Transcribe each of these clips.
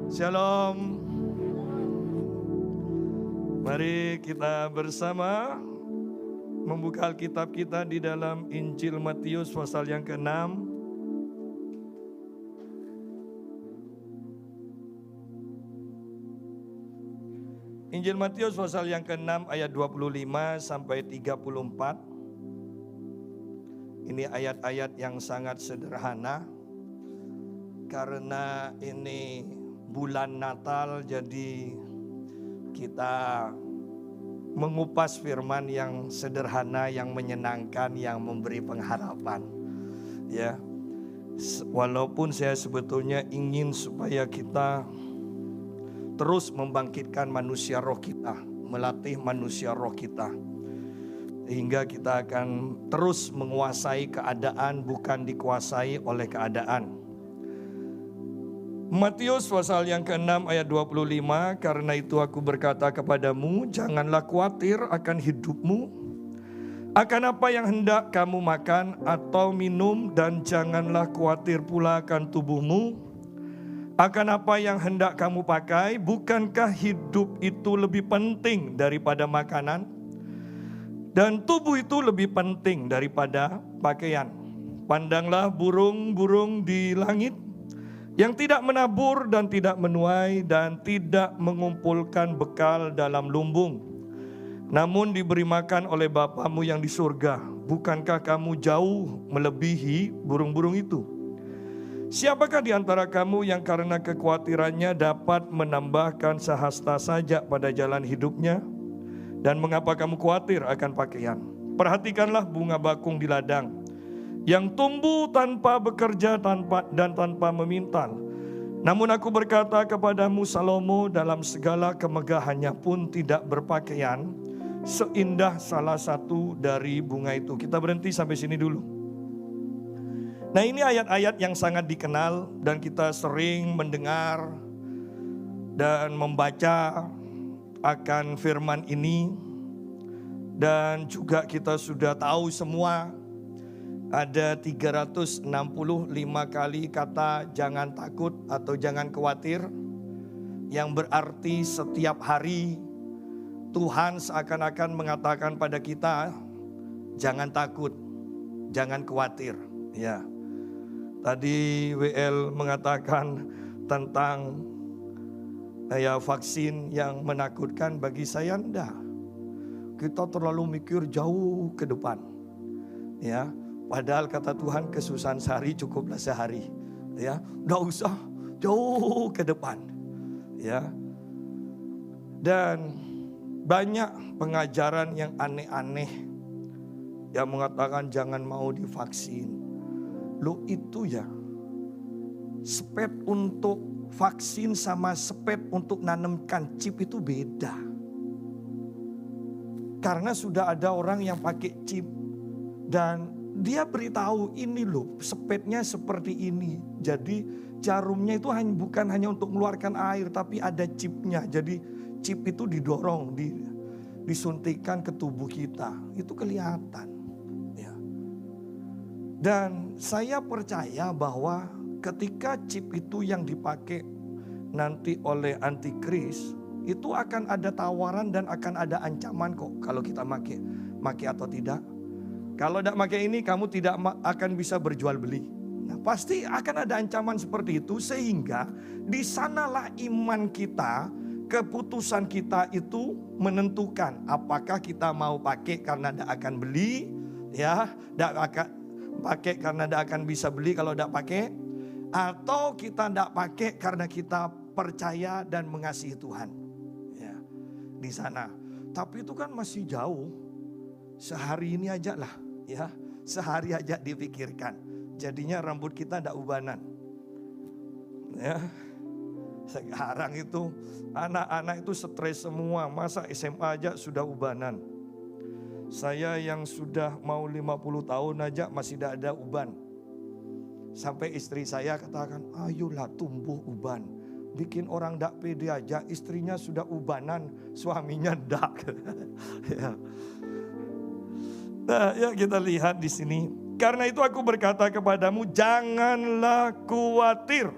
Shalom. Mari kita bersama membuka Alkitab kita di dalam Injil Matius pasal yang ke-6. Injil Matius pasal yang ke-6 ayat 25 sampai 34. Ini ayat-ayat yang sangat sederhana karena ini bulan Natal, jadi kita mengupas firman yang sederhana, yang menyenangkan, yang memberi pengharapan. Ya, walaupun saya sebetulnya ingin supaya kita terus membangkitkan manusia roh kita, melatih manusia roh kita, sehingga kita akan terus menguasai keadaan, bukan dikuasai oleh keadaan. Matius pasal yang ke-6 ayat 25, karena itu aku berkata kepadamu, janganlah khawatir akan hidupmu, akan apa yang hendak kamu makan atau minum, dan janganlah khawatir pula akan tubuhmu, akan apa yang hendak kamu pakai. Bukankah hidup itu lebih penting daripada makanan, dan tubuh itu lebih penting daripada pakaian? Pandanglah burung-burung di langit, yang tidak menabur dan tidak menuai dan tidak mengumpulkan bekal dalam lumbung, namun diberi makan oleh Bapamu yang di surga. Bukankah kamu jauh melebihi burung-burung itu? Siapakah di antara kamu yang karena kekhawatirannya dapat menambahkan sehasta saja pada jalan hidupnya? Dan mengapa kamu khawatir akan pakaian? Perhatikanlah bunga bakung di ladang, yang tumbuh tanpa bekerja dan tanpa memintal. Namun aku berkata kepadamu, Salomo dalam segala kemegahannya pun tidak berpakaian seindah salah satu dari bunga itu. Kita berhenti sampai sini dulu. Nah, ini ayat-ayat yang sangat dikenal dan kita sering mendengar dan membaca akan firman ini. Dan juga kita sudah tahu semua, ada 365 kali kata jangan takut atau jangan khawatir, yang berarti setiap hari Tuhan seakan-akan mengatakan pada kita, jangan takut, jangan khawatir. Ya, tadi WL mengatakan tentang vaksin yang menakutkan. Bagi saya enggak. Kita terlalu mikir jauh ke depan. Ya, padahal kata Tuhan kesusahan sehari cukuplah sehari. Ya, enggak usah jauh ke depan. Ya. Dan banyak pengajaran yang aneh-aneh yang mengatakan jangan mau divaksin. Loh, itu ya, spek untuk vaksin sama spek untuk nanamkan chip itu beda. Karena sudah ada orang yang pakai chip dan dia beritahu ini loh spetnya seperti ini. Jadi jarumnya itu bukan hanya untuk mengeluarkan air, tapi ada chipnya. Jadi chip itu didorong, disuntikan ke tubuh kita. Itu kelihatan. Ya. Dan saya percaya bahwa ketika chip itu yang dipakai nanti oleh antikris, itu akan ada tawaran dan akan ada ancaman kok kalau kita pakai atau tidak. Kalau tidak pakai ini kamu tidak akan bisa berjual beli. Nah, pasti akan ada ancaman seperti itu, sehingga di sanalah iman kita, keputusan kita itu menentukan apakah kita mau pakai karena tidak akan beli, ya, tidak akan pakai karena tidak akan bisa beli kalau tidak pakai, atau kita tidak pakai karena kita percaya dan mengasihi Tuhan. Di sana. Tapi itu kan masih jauh. Sehari ini aja lah, ya. Sehari aja dipikirkan. Jadinya rambut kita tidak ubanan. Ya. Sekarang itu anak-anak itu stres semua. Masa SMA aja sudah ubanan. Saya yang sudah mau 50 tahun aja masih tidak ada uban. Sampai istri saya katakan, ayolah tumbuh uban. Bikin orang ndak pede aja, istrinya sudah ubanan, suaminya ndak. Ya. Nah, ya kita lihat di sini. Karena itu aku berkata kepadamu, janganlah khawatir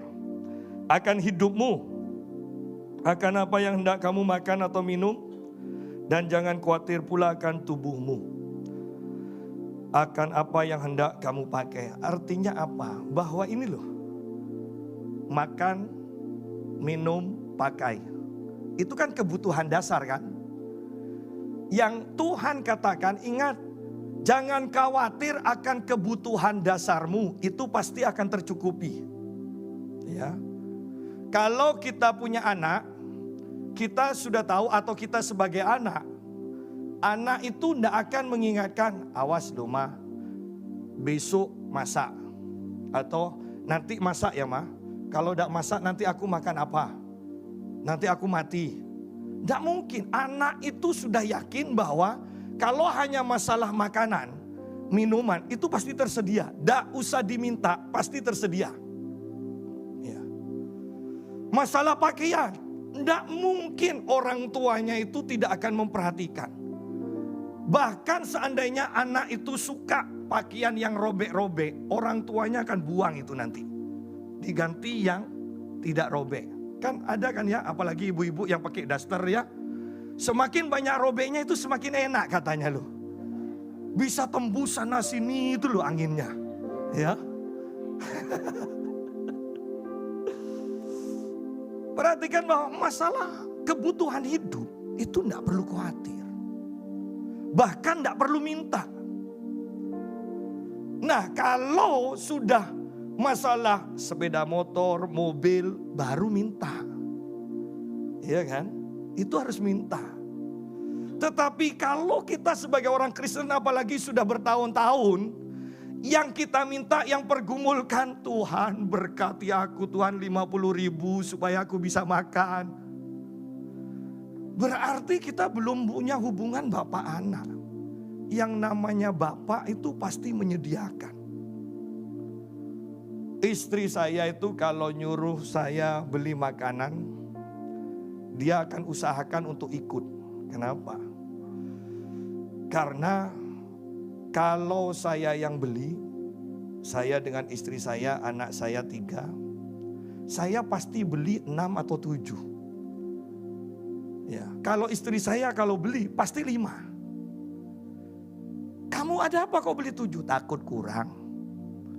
akan hidupmu. akan apa yang hendak kamu makan atau minum, dan jangan khawatir pula akan tubuhmu, akan apa yang hendak kamu pakai. Artinya apa? Bahwa ini loh, makan, minum, pakai. Itu kan kebutuhan dasar kan? Yang Tuhan katakan, ingat, jangan khawatir akan kebutuhan dasarmu, itu pasti akan tercukupi. Ya. Kalau kita punya anak, kita sudah tahu atau kita sebagai anak itu tidak akan mengingatkan, awas loh ma, besok masak. Atau nanti masak ya ma, kalau tidak masak nanti aku makan apa? Nanti aku mati. Tidak mungkin, anak itu sudah yakin bahwa kalau hanya masalah makanan, minuman itu pasti tersedia. Tidak usah diminta, pasti tersedia. Masalah pakaian, tidak mungkin orang tuanya itu tidak akan memperhatikan. Bahkan seandainya anak itu suka pakaian yang robek-robek, orang tuanya akan buang itu nanti. Diganti yang tidak robek. Kan ada kan ya, apalagi ibu-ibu yang pakai daster ya. Semakin banyak robeknya itu semakin enak katanya loh. Bisa tembus sana sini itu loh anginnya. Ya. Perhatikan bahwa masalah kebutuhan hidup itu tidak perlu khawatir. Bahkan tidak perlu minta. Nah kalau sudah masalah sepeda motor, mobil, baru minta. Iya kan? Itu harus minta. Tetapi kalau kita sebagai orang Kristen apalagi sudah bertahun-tahun, yang kita minta, yang pergumulkan, Tuhan berkati aku, Tuhan 50.000 supaya aku bisa makan. Berarti kita belum punya hubungan bapak anak. Yang namanya bapak itu pasti menyediakan. Istri saya itu kalau nyuruh saya beli makanan, dia akan usahakan untuk ikut. Kenapa? Karena kalau saya yang beli, saya dengan istri saya, anak saya 3, saya pasti beli 6 atau 7. Ya, kalau istri saya kalau beli pasti 5. Kamu ada apa kok beli 7? Takut kurang.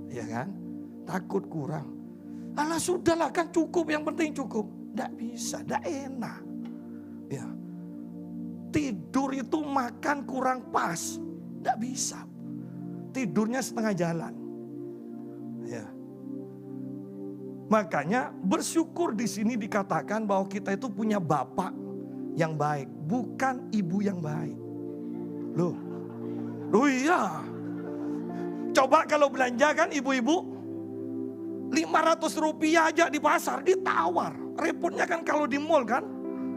Ya kan? Takut kurang. Alah sudahlah kan cukup, yang penting cukup. Tidak bisa, tidak enak. Ya. Tidur itu makan kurang pas. Tidak bisa. Tidurnya setengah jalan. Ya. Makanya bersyukur di sini dikatakan bahwa kita itu punya bapak yang baik, bukan ibu yang baik. Loh iya. Coba kalau belanja kan ibu-ibu, 500 rupiah aja di pasar ditawar. Repotnya kan kalau di mall kan,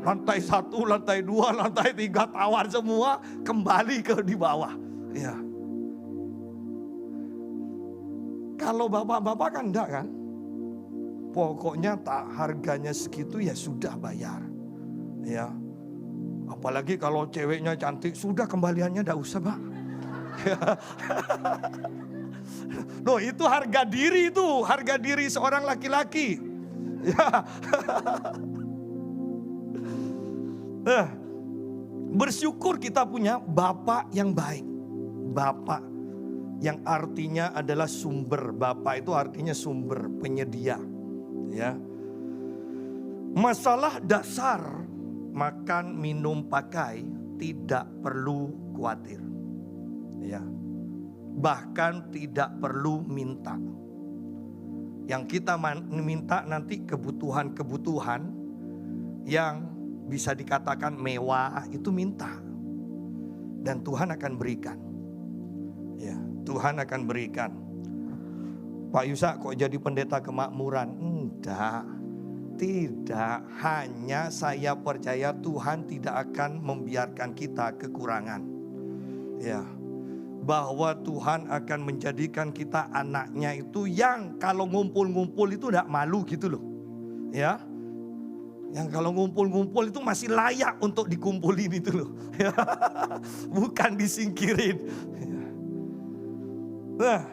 lantai 1, lantai 2, lantai 3 tawar semua, kembali ke di bawah. Ya. Kalau bapak-bapak kan enggak kan. Pokoknya tak harganya segitu ya sudah bayar. Ya. Apalagi kalau ceweknya cantik, sudah kembaliannya enggak usah, Pak. Loh, itu harga diri itu, harga diri seorang laki-laki. Ya. Bersyukur kita punya bapak yang baik. Bapak yang artinya adalah sumber. Bapak itu artinya sumber, penyedia. Ya. Masalah dasar makan, minum, pakai tidak perlu khawatir. Ya. Bahkan tidak perlu minta. Yang kita minta nanti kebutuhan-kebutuhan yang bisa dikatakan mewah itu minta. Dan Tuhan akan berikan. Ya, Tuhan akan berikan. Pak Yusak kok jadi pendeta kemakmuran? Enggak. Tidak, hanya saya percaya Tuhan tidak akan membiarkan kita kekurangan. Ya. Bahwa Tuhan akan menjadikan kita anaknya itu yang kalau ngumpul-ngumpul itu tidak malu gitu loh. Ya. Yang kalau ngumpul-ngumpul itu masih layak untuk dikumpulin itu loh. Bukan disingkirin. Nah,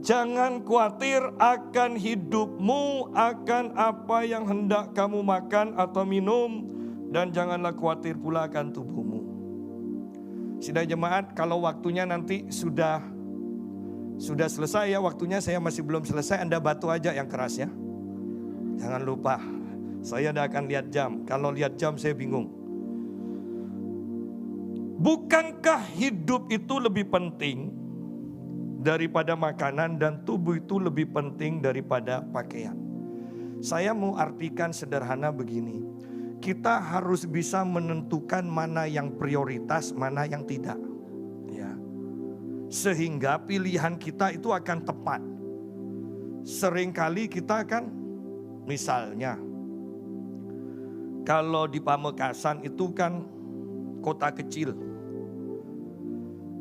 Jangan khawatir akan hidupmu, akan apa yang hendak kamu makan atau minum, dan janganlah khawatir pula akan tubuhmu. Sidang jemaat, kalau waktunya nanti sudah selesai ya, waktunya saya masih belum selesai, Anda batu aja yang keras ya. Jangan lupa, saya tidak akan lihat jam. Kalau lihat jam saya bingung. Bukankah hidup itu lebih penting daripada makanan, dan tubuh itu lebih penting daripada pakaian? Saya mau artikan sederhana begini. Kita harus bisa menentukan mana yang prioritas, mana yang tidak. Ya. Sehingga pilihan kita itu akan tepat. Seringkali kita kan, misalnya, kalau di Pamekasan itu kan kota kecil.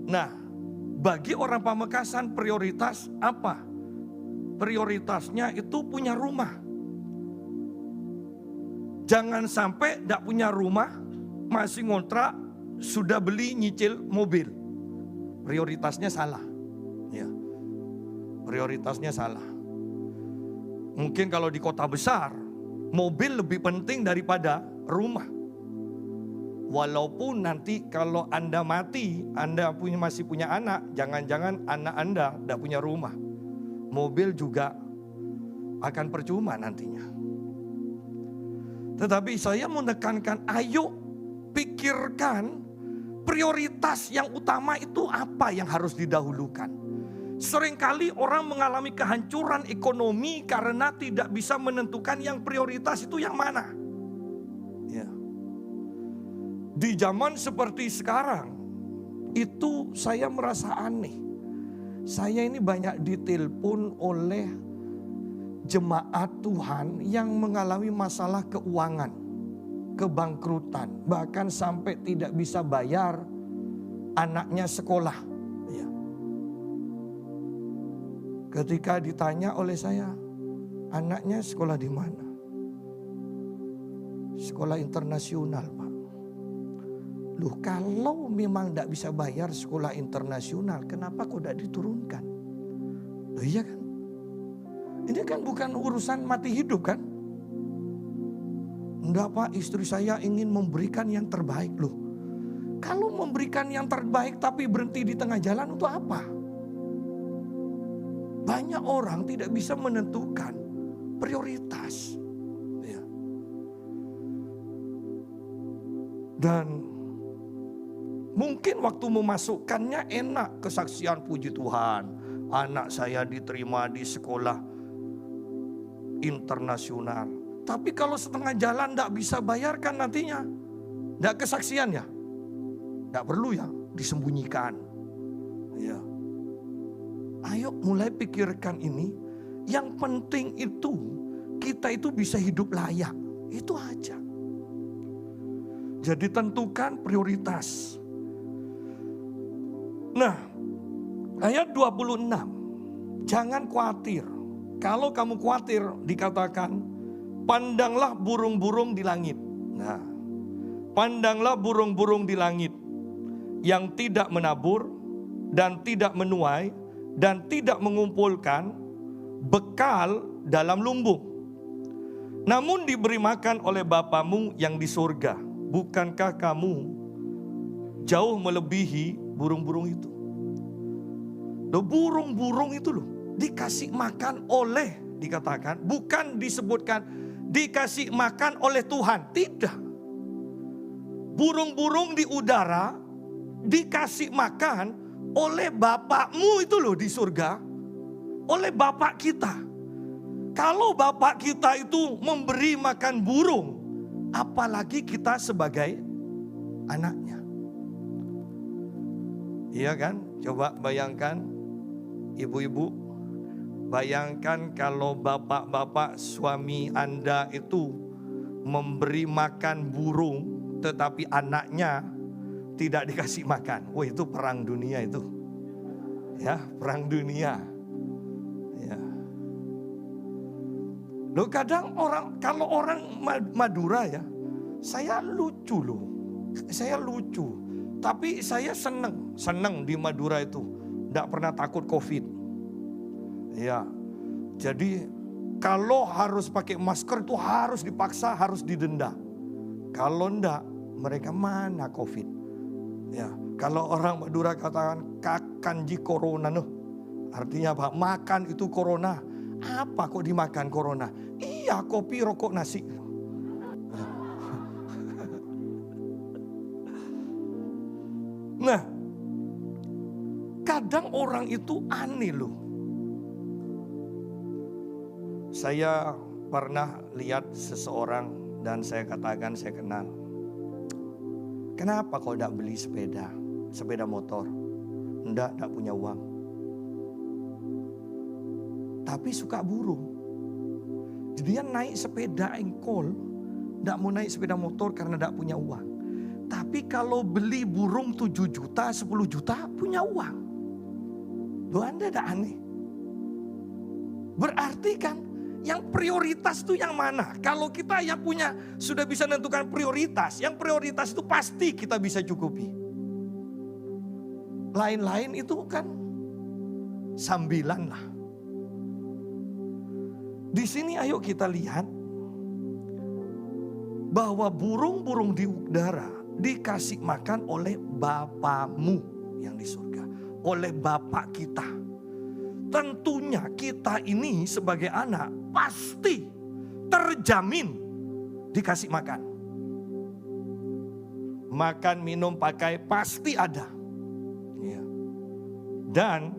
Nah, bagi orang Pamekasan prioritas apa? Prioritasnya itu punya rumah. Jangan sampai tidak punya rumah, masih ngontrak, sudah beli nyicil mobil. Prioritasnya salah. Ya. Prioritasnya salah. Mungkin kalau di kota besar, mobil lebih penting daripada rumah. Walaupun nanti kalau Anda mati, Anda masih punya anak, jangan-jangan anak Anda tidak punya rumah. Mobil juga akan percuma nantinya. Tetapi saya menekankan, ayo pikirkan prioritas yang utama itu apa yang harus didahulukan. Seringkali orang mengalami kehancuran ekonomi karena tidak bisa menentukan yang prioritas itu yang mana. Ya. Di zaman seperti sekarang, itu saya merasa aneh. Saya ini banyak ditelepon oleh jemaat Tuhan yang mengalami masalah keuangan, kebangkrutan, bahkan sampai tidak bisa bayar anaknya sekolah. Ya. Ketika ditanya oleh saya, anaknya sekolah di mana? Sekolah internasional, Pak. Loh, kalau memang tidak bisa bayar sekolah internasional, kenapa kok tidak diturunkan? Loh, iya kan? Ini kan bukan urusan mati hidup kan? Enggak, Pak, istri saya ingin memberikan yang terbaik. Loh, kalau memberikan yang terbaik tapi berhenti di tengah jalan untuk apa? Banyak orang tidak bisa menentukan prioritas. Ya. Dan mungkin waktu memasukkannya enak, kesaksian puji Tuhan. Anak saya diterima di sekolah internasional. Tapi kalau setengah jalan tidak bisa bayarkan nantinya, tidak kesaksian ya, tidak perlu ya disembunyikan. Ya. Ayo mulai pikirkan ini. Yang penting itu kita itu bisa hidup layak, itu aja. Jadi tentukan prioritas. Nah, ayat 26, jangan khawatir. Kalau kamu khawatir, dikatakan, pandanglah burung-burung di langit. Nah, pandanglah burung-burung di langit yang tidak menabur dan tidak menuai dan tidak mengumpulkan bekal dalam lumbung, namun diberi makan oleh Bapamu yang di surga. Bukankah kamu jauh melebihi burung-burung itu? Loh, burung-burung itu loh dikasih makan oleh, dikatakan, bukan disebutkan dikasih makan oleh Tuhan, tidak. Burung-burung di udara dikasih makan oleh Bapakmu itu loh di surga, oleh Bapak kita. Kalau Bapak kita itu memberi makan burung, apalagi kita sebagai anaknya. Iya kan? Coba bayangkan, ibu-ibu, bayangkan kalau bapak-bapak suami Anda itu memberi makan burung, tetapi anaknya tidak dikasih makan. Wah, itu perang dunia itu. Ya, perang dunia. Ya. Loh, kadang kalau orang Madura ya, saya lucu loh. Saya lucu. Tapi saya senang di Madura itu. Tidak pernah takut COVID. Ya, jadi kalau harus pakai masker itu harus dipaksa, harus didenda. Kalau enggak, mereka mana COVID? Ya, kalau orang Madura katakan kakanji corona noh. Artinya apa? Makan itu corona. Apa kok dimakan corona? Iya, kopi, rokok, nasi. Nah, kadang orang itu aneh loh. Saya pernah lihat seseorang dan saya katakan saya kenal. Kenapa kau tidak beli sepeda motor? Enggak punya uang. Tapi suka burung. Dia naik sepeda engkol, tidak mau naik sepeda motor karena tidak punya uang. Tapi kalau beli burung 7 juta, 10 juta punya uang. Loh, Anda tidak aneh? Berarti kan yang prioritas itu yang mana? Kalau kita yang punya sudah bisa menentukan prioritas, yang prioritas itu pasti kita bisa cukupi. Lain-lain itu kan sambilan lah. Di sini ayo kita lihat bahwa burung-burung di udara dikasih makan oleh Bapamu yang di surga, oleh Bapa kita. Tentunya kita ini sebagai anak pasti terjamin dikasih makan. Makan, minum, pakai pasti ada. Ya. Dan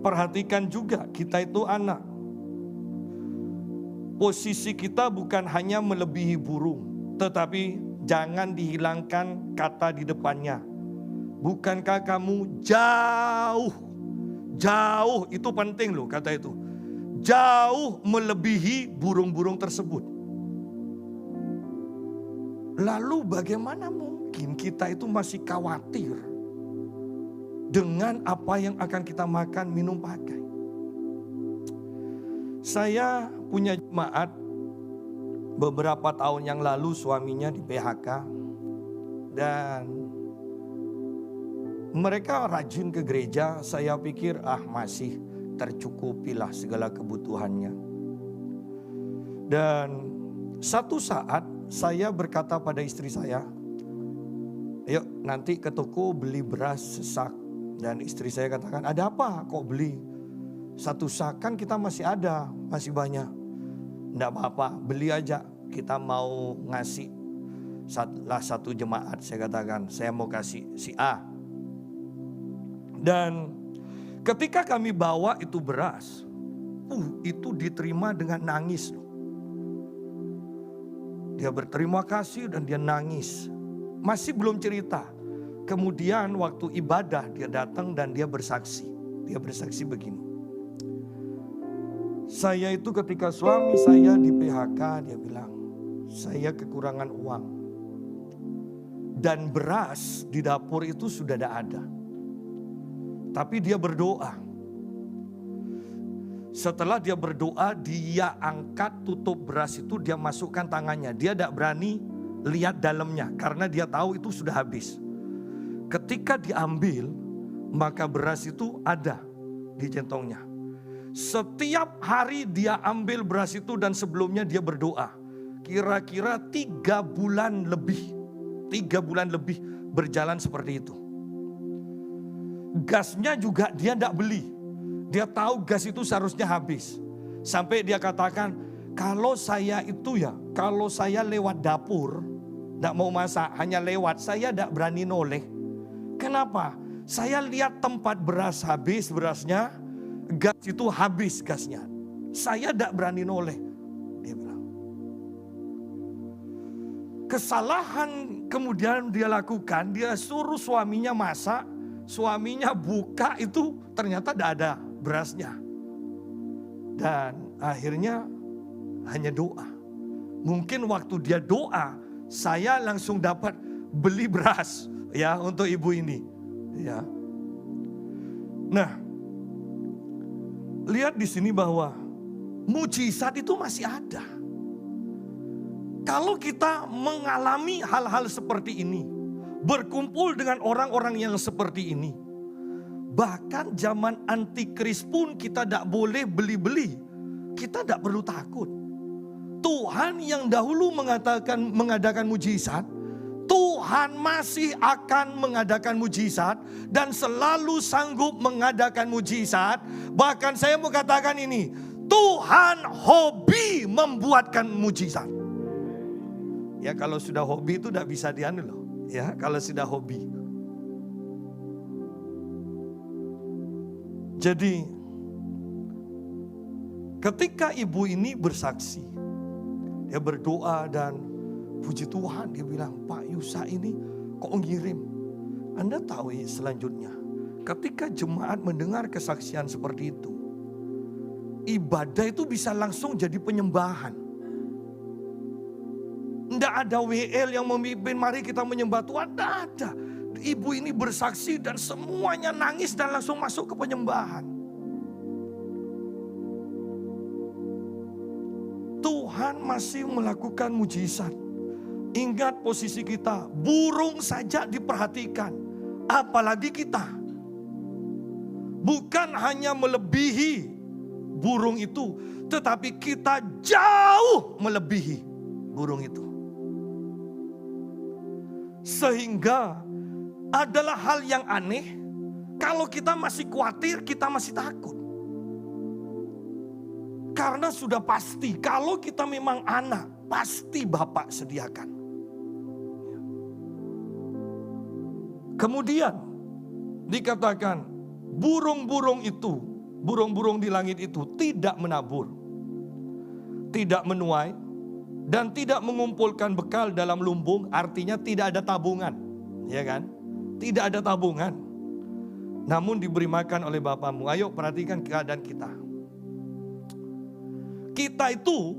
perhatikan juga kita itu anak. Posisi kita bukan hanya melebihi burung, tetapi jangan dihilangkan kata di depannya. Bukankah kamu jauh itu penting loh kata itu. Jauh melebihi burung-burung tersebut. Lalu bagaimana mungkin kita itu masih khawatir dengan apa yang akan kita makan, minum, pakai? Saya punya jemaat beberapa tahun yang lalu suaminya di PHK. Dan mereka rajin ke gereja, saya pikir masih tercukupilah segala kebutuhannya. Dan satu saat saya berkata pada istri saya, "Yuk nanti ke toko beli beras sesak." Dan istri saya katakan, "Ada apa kok beli? Satu sak kan kita masih ada, masih banyak." "Enggak apa-apa, beli aja. Kita mau ngasih satu jemaat." Saya katakan, "Saya mau kasih si A." Dan ketika kami bawa itu beras, itu diterima dengan nangis. Dia berterima kasih dan dia nangis. Masih belum cerita. Kemudian waktu ibadah dia datang dan dia bersaksi. Dia bersaksi begini. "Saya itu ketika suami saya di PHK, dia bilang, saya kekurangan uang. Dan beras di dapur itu sudah tidak ada. Tapi dia berdoa. Setelah dia berdoa, dia angkat tutup beras itu, dia masukkan tangannya. Dia tidak berani lihat dalamnya karena dia tahu itu sudah habis. Ketika diambil, maka beras itu ada di jentongnya. Setiap hari dia ambil beras itu dan sebelumnya dia berdoa. Kira-kira 3 bulan lebih berjalan seperti itu. Gasnya juga dia tidak beli. Dia tahu gas itu seharusnya habis. Sampai dia katakan, kalau saya lewat dapur, tidak mau masak, hanya lewat, saya tidak berani noleh. Kenapa? Saya lihat tempat beras habis berasnya, gas itu habis gasnya. Saya tidak berani noleh. Dia bilang. Kesalahan kemudian dia lakukan, dia suruh suaminya masak. Suaminya buka itu ternyata tidak ada berasnya. Dan akhirnya hanya doa. Mungkin waktu dia doa, saya langsung dapat beli beras ya untuk ibu ini. Ya. Nah, lihat di sini bahwa mujizat itu masih ada. Kalau kita mengalami hal-hal seperti ini, berkumpul dengan orang-orang yang seperti ini, Bahkan zaman antikris pun kita tidak boleh beli-beli. Kita tidak perlu takut. Tuhan yang dahulu mengadakan mujizat, Tuhan masih akan mengadakan mujizat dan selalu sanggup mengadakan mujizat. Bahkan saya mau katakan ini, Tuhan hobi membuatkan mujizat. Ya kalau sudah hobi itu tidak bisa dianu loh. Ya kalau sudah hobi. Jadi ketika ibu ini bersaksi, dia berdoa dan puji Tuhan, dia bilang, Pak Yusa ini kok ngirim. Anda tahu ya selanjutnya, ketika jemaat mendengar kesaksian seperti itu, ibadah itu bisa langsung jadi penyembahan. Tidak ada WL yang memimpin, mari kita menyembah Tuhan, tidak ada. Ibu ini bersaksi dan semuanya nangis dan langsung masuk ke penyembahan. Tuhan masih melakukan mujizat. Ingat posisi kita, burung saja diperhatikan, apalagi kita. Bukan hanya melebihi burung itu, tetapi kita jauh melebihi burung itu. Sehingga adalah hal yang aneh, kalau kita masih khawatir, kita masih takut. Karena sudah pasti, kalau kita memang anak, pasti Bapak sediakan. Kemudian dikatakan, burung-burung itu, burung-burung di langit itu tidak menabur, tidak menuai, dan tidak mengumpulkan bekal dalam lumbung, artinya tidak ada tabungan. Ya kan? Tidak ada tabungan. Namun diberi makan oleh Bapamu. Ayo perhatikan keadaan kita. Kita itu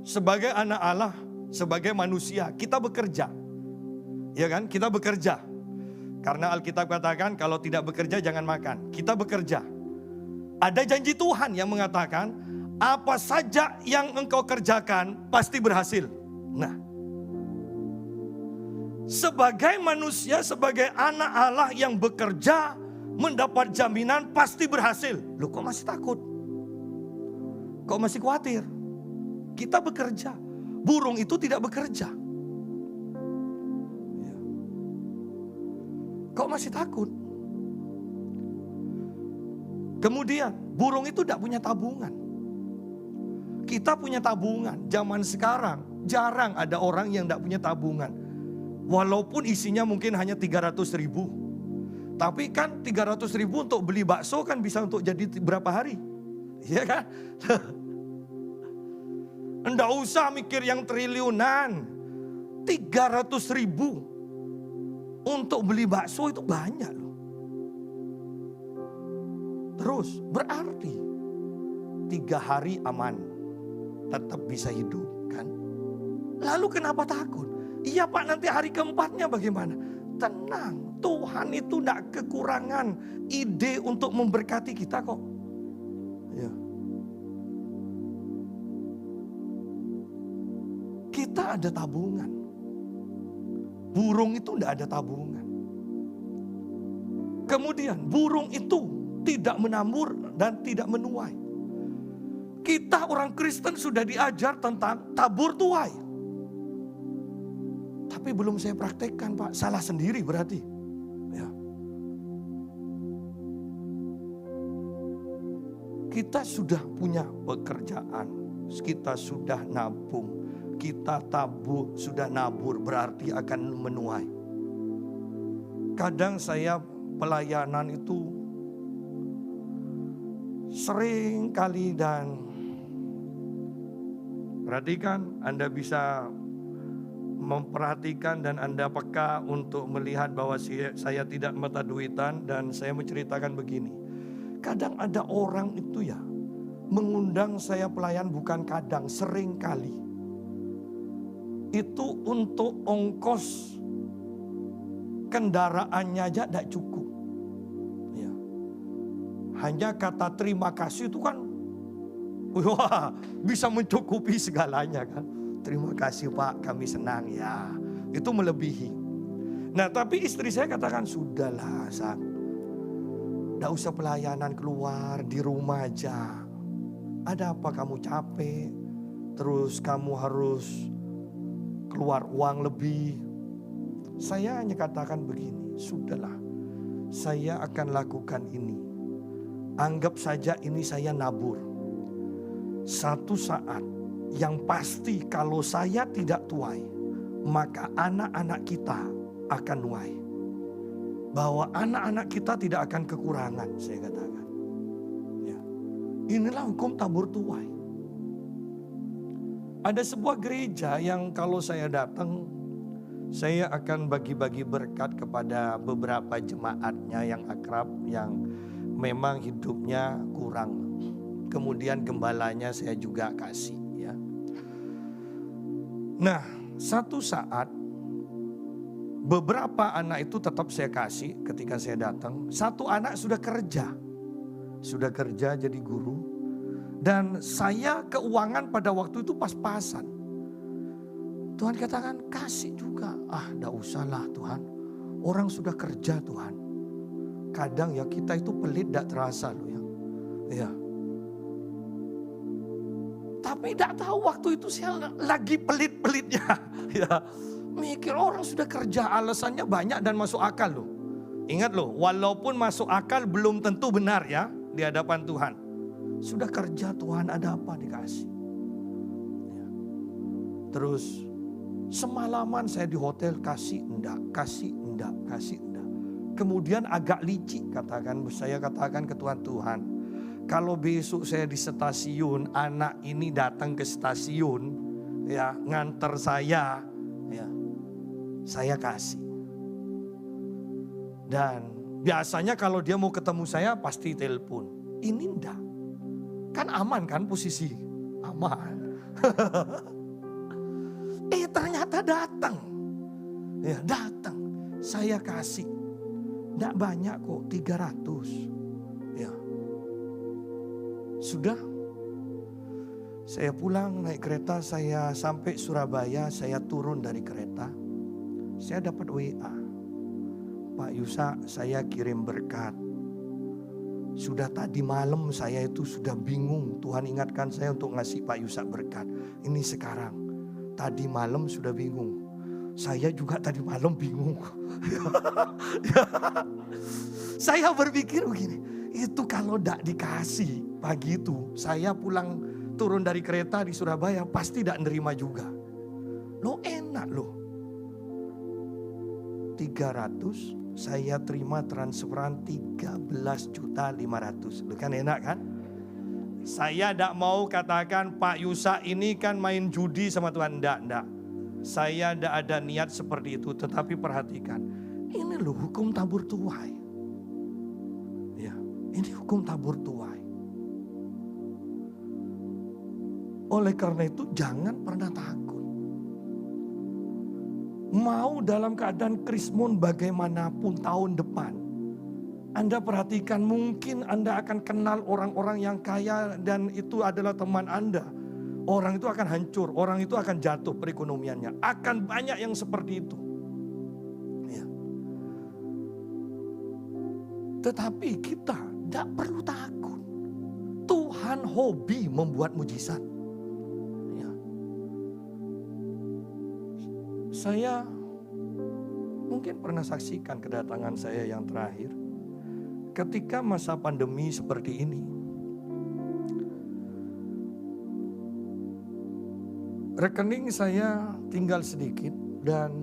sebagai anak Allah, sebagai manusia, kita bekerja. Ya kan? Kita bekerja. Karena Alkitab katakan kalau tidak bekerja jangan makan. Kita bekerja. Ada janji Tuhan yang mengatakan apa saja yang engkau kerjakan pasti berhasil. Nah, sebagai manusia, sebagai anak Allah yang bekerja, mendapat jaminan pasti berhasil. Loh kok masih takut? Kok masih khawatir? Kita bekerja. Burung itu tidak bekerja. Kok masih takut? Kemudian burung itu tidak punya tabungan. Kita punya tabungan. Zaman sekarang jarang ada orang yang tidak punya tabungan. Walaupun isinya mungkin hanya 300.000. Tapi kan 300.000 untuk beli bakso kan bisa untuk jadi berapa hari. Iya kan? Enggak usah mikir yang triliunan. 300.000 untuk beli bakso itu banyak loh. Terus berarti 3 hari aman, tetap bisa hidup kan. Lalu kenapa takut? Iya Pak, nanti hari keempatnya bagaimana? Tenang, Tuhan itu tidak kekurangan ide untuk memberkati kita kok. Ya. Kita ada tabungan. Burung itu tidak ada tabungan. Kemudian burung itu tidak menabur dan tidak menuai. Kita orang Kristen sudah diajar tentang tabur tuai. Tapi belum saya praktekkan Pak, salah sendiri berarti. Ya. Kita sudah punya pekerjaan, kita sudah nabung. Kita tabur, sudah nabur berarti akan menuai. Kadang saya pelayanan itu sering kali dan perhatikan, Anda bisa memperhatikan dan Anda peka untuk melihat bahwa saya tidak mata duitan dan saya menceritakan begini. Kadang ada orang itu ya mengundang saya pelayan, bukan kadang, sering kali. Itu untuk ongkos kendaraannya aja tidak cukup. Ya. Hanya kata terima kasih itu kan, wah, bisa mencukupi segalanya kan. Terima kasih Pak, kami senang ya. Itu melebihi. Nah tapi istri saya katakan, sudahlah Sang, Nggak usah pelayanan keluar, di rumah aja. Ada apa kamu capek, terus kamu harus keluar uang lebih. Saya hanya katakan begini, sudahlah, saya akan lakukan ini. Anggap saja ini saya nabur. Satu saat yang pasti kalau saya tidak tuai, maka anak-anak kita akan nuai. Bahwa anak-anak kita tidak akan kekurangan, saya katakan. Ya. Inilah hukum tabur tuai. Ada sebuah gereja yang kalau saya datang, saya akan bagi-bagi berkat kepada beberapa jemaatnya yang akrab, yang memang hidupnya kurang. Kemudian gembalanya saya juga kasih. Ya. Nah, satu saat beberapa anak itu tetap saya kasih ketika saya datang. Satu anak sudah kerja jadi guru. Dan saya keuangan pada waktu itu pas-pasan. Tuhan katakan kasih juga. Enggak usahlah Tuhan. Orang sudah kerja Tuhan. Kadang ya kita itu pelit enggak terasa loh ya. Ya. Tapi enggak tahu waktu itu saya lagi pelit-pelitnya. Ya. Mikir orang sudah kerja, alasannya banyak dan masuk akal loh. Ingat loh, walaupun masuk akal belum tentu benar ya di hadapan Tuhan. Sudah kerja Tuhan, ada apa dikasih. Ya. Terus semalaman saya di hotel kasih enggak. Kemudian agak licik saya katakan ke Tuhan, kalau besok saya di stasiun, anak ini datang ke stasiun, ya nganter saya, ya. Saya kasih. Dan biasanya kalau dia mau ketemu saya pasti telepon. Ini enggak. Kan aman kan posisi? Aman. Ternyata datang. Ya datang. Saya kasih. Enggak banyak kok, 300. Ya. Sudah. Saya pulang naik kereta, saya sampai Surabaya, saya turun dari kereta. Saya dapat WA, Pak Yusa, saya kirim berkat. Sudah tadi malam saya itu sudah bingung. Tuhan ingatkan saya untuk ngasih Pak Yusa berkat. Ini sekarang, tadi malam sudah bingung. Saya juga tadi malam bingung. Saya berpikir begini, itu kalau tidak dikasih pagi itu, saya pulang turun dari kereta di Surabaya pasti tidak nerima juga. Lo enak loh. 300 saya terima transferan 13.500.000. Lu kan enak kan? Saya tidak mau katakan Pak Yusa ini kan main judi sama Tuhan. Enggak. Saya tidak ada niat seperti itu. Tetapi perhatikan, ini loh hukum tabur tuai. Ya, ini hukum tabur tuai. Oleh karena itu jangan pernah takut. Mau dalam keadaan krismon bagaimanapun tahun depan. Anda perhatikan, mungkin Anda akan kenal orang-orang yang kaya dan itu adalah teman Anda. Orang itu akan hancur, orang itu akan jatuh perekonomiannya. Akan banyak yang seperti itu. Ya. Tetapi kita tidak perlu takut. Tuhan hobi membuat mujizat. Saya mungkin pernah saksikan kedatangan saya yang terakhir. Ketika masa pandemi seperti ini. Rekening saya tinggal sedikit dan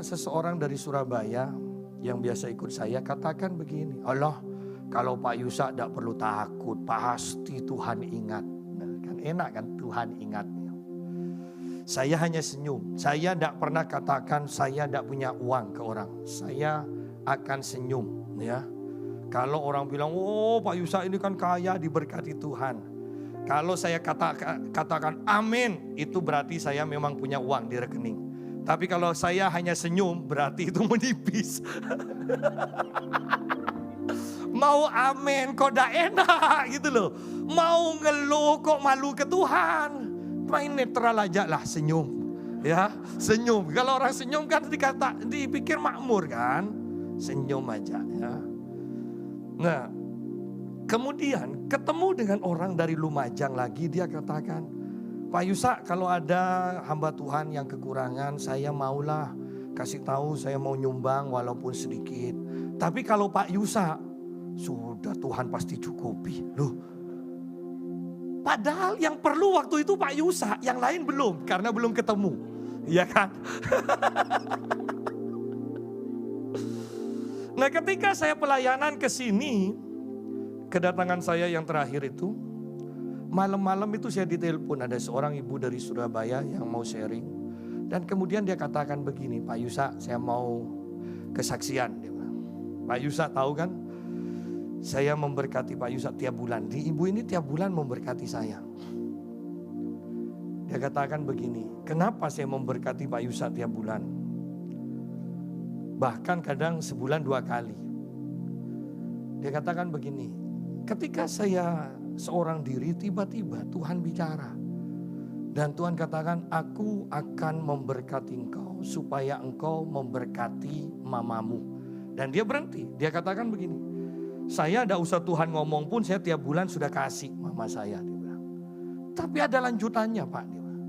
seseorang dari Surabaya yang biasa ikut saya katakan begini. Allah, kalau Pak Yusa tidak perlu takut, pasti Tuhan ingat. Nah, kan enak kan Tuhan ingat. Saya hanya senyum. Saya tidak pernah katakan saya tidak punya uang ke orang. Saya akan senyum. Ya, kalau orang bilang, oh Pak Yusa ini kan kaya diberkati Tuhan. Kalau saya katakan amin, itu berarti saya memang punya uang di rekening. Tapi kalau saya hanya senyum, berarti itu menipis. Mau amin kok tidak enak gitu loh. Mau ngeluh kok malu ke Tuhan. Main netral aja lah, senyum. Ya, senyum. Kalau orang senyum kan dipikir makmur kan. Senyum aja ya. Nah, Kemudian ketemu dengan orang dari Lumajang lagi, dia katakan, Pak Yusak, kalau ada hamba Tuhan yang kekurangan, saya maulah kasih tahu, saya mau nyumbang walaupun sedikit. Tapi kalau Pak Yusak, sudah Tuhan pasti cukupi. Loh, padahal yang perlu waktu itu Pak Yusak, yang lain belum, karena belum ketemu. Iya kan? Nah, ketika saya pelayanan ke sini, kedatangan saya yang terakhir itu, malam-malam itu saya ditelepon, ada seorang ibu dari Surabaya yang mau sharing. Dan kemudian dia katakan begini, Pak Yusak, saya mau kesaksian. Pak Yusak tahu kan, saya memberkati Pak Yusak tiap bulan. Di ibu ini tiap bulan memberkati saya. Dia katakan begini, kenapa saya memberkati Pak Yusak tiap bulan? Bahkan kadang sebulan 2 kali. Dia katakan begini, ketika saya seorang diri, tiba-tiba Tuhan bicara. Dan Tuhan katakan, aku akan memberkati engkau supaya engkau memberkati mamamu. Dan dia berhenti, dia katakan begini, saya tidak usah Tuhan ngomong pun, saya tiap bulan sudah kasih mama saya. Dia bilang. Tapi ada lanjutannya Pak. Dia bilang,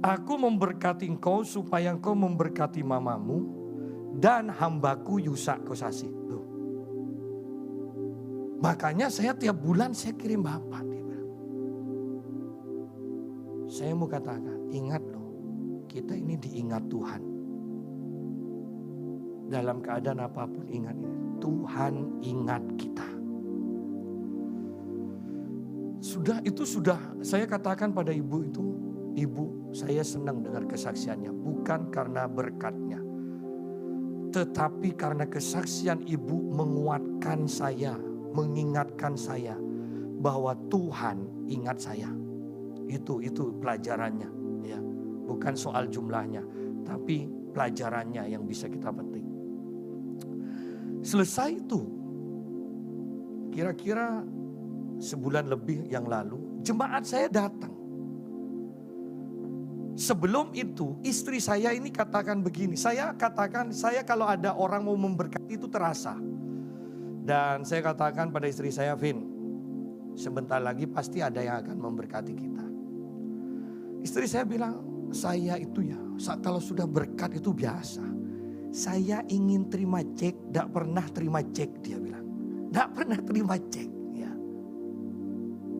aku memberkati engkau supaya engkau memberkati mamamu dan hambaku Yusak Kosasi. Loh. Makanya saya tiap bulan saya kirim Bapak. Dia bilang. Saya mau katakan, ingat loh, kita ini diingat Tuhan. Dalam keadaan apapun ingat ini, Tuhan ingat kita. Sudah saya katakan pada ibu itu, ibu saya senang dengar kesaksiannya, bukan karena berkatnya. Tetapi karena kesaksian ibu menguatkan saya, mengingatkan saya bahwa Tuhan ingat saya. Itu pelajarannya, ya. Bukan soal jumlahnya, tapi pelajarannya yang bisa kita petik. Selesai itu, kira-kira sebulan lebih yang lalu, jemaat saya datang. Sebelum itu, istri saya ini katakan begini, saya kalau ada orang mau memberkati itu terasa. Dan saya katakan pada istri saya, Vin, sebentar lagi pasti ada yang akan memberkati kita. Istri saya bilang, saya itu ya, kalau sudah berkat itu biasa. Saya ingin terima cek, tidak pernah terima cek, dia bilang. Tidak pernah terima cek. Ya.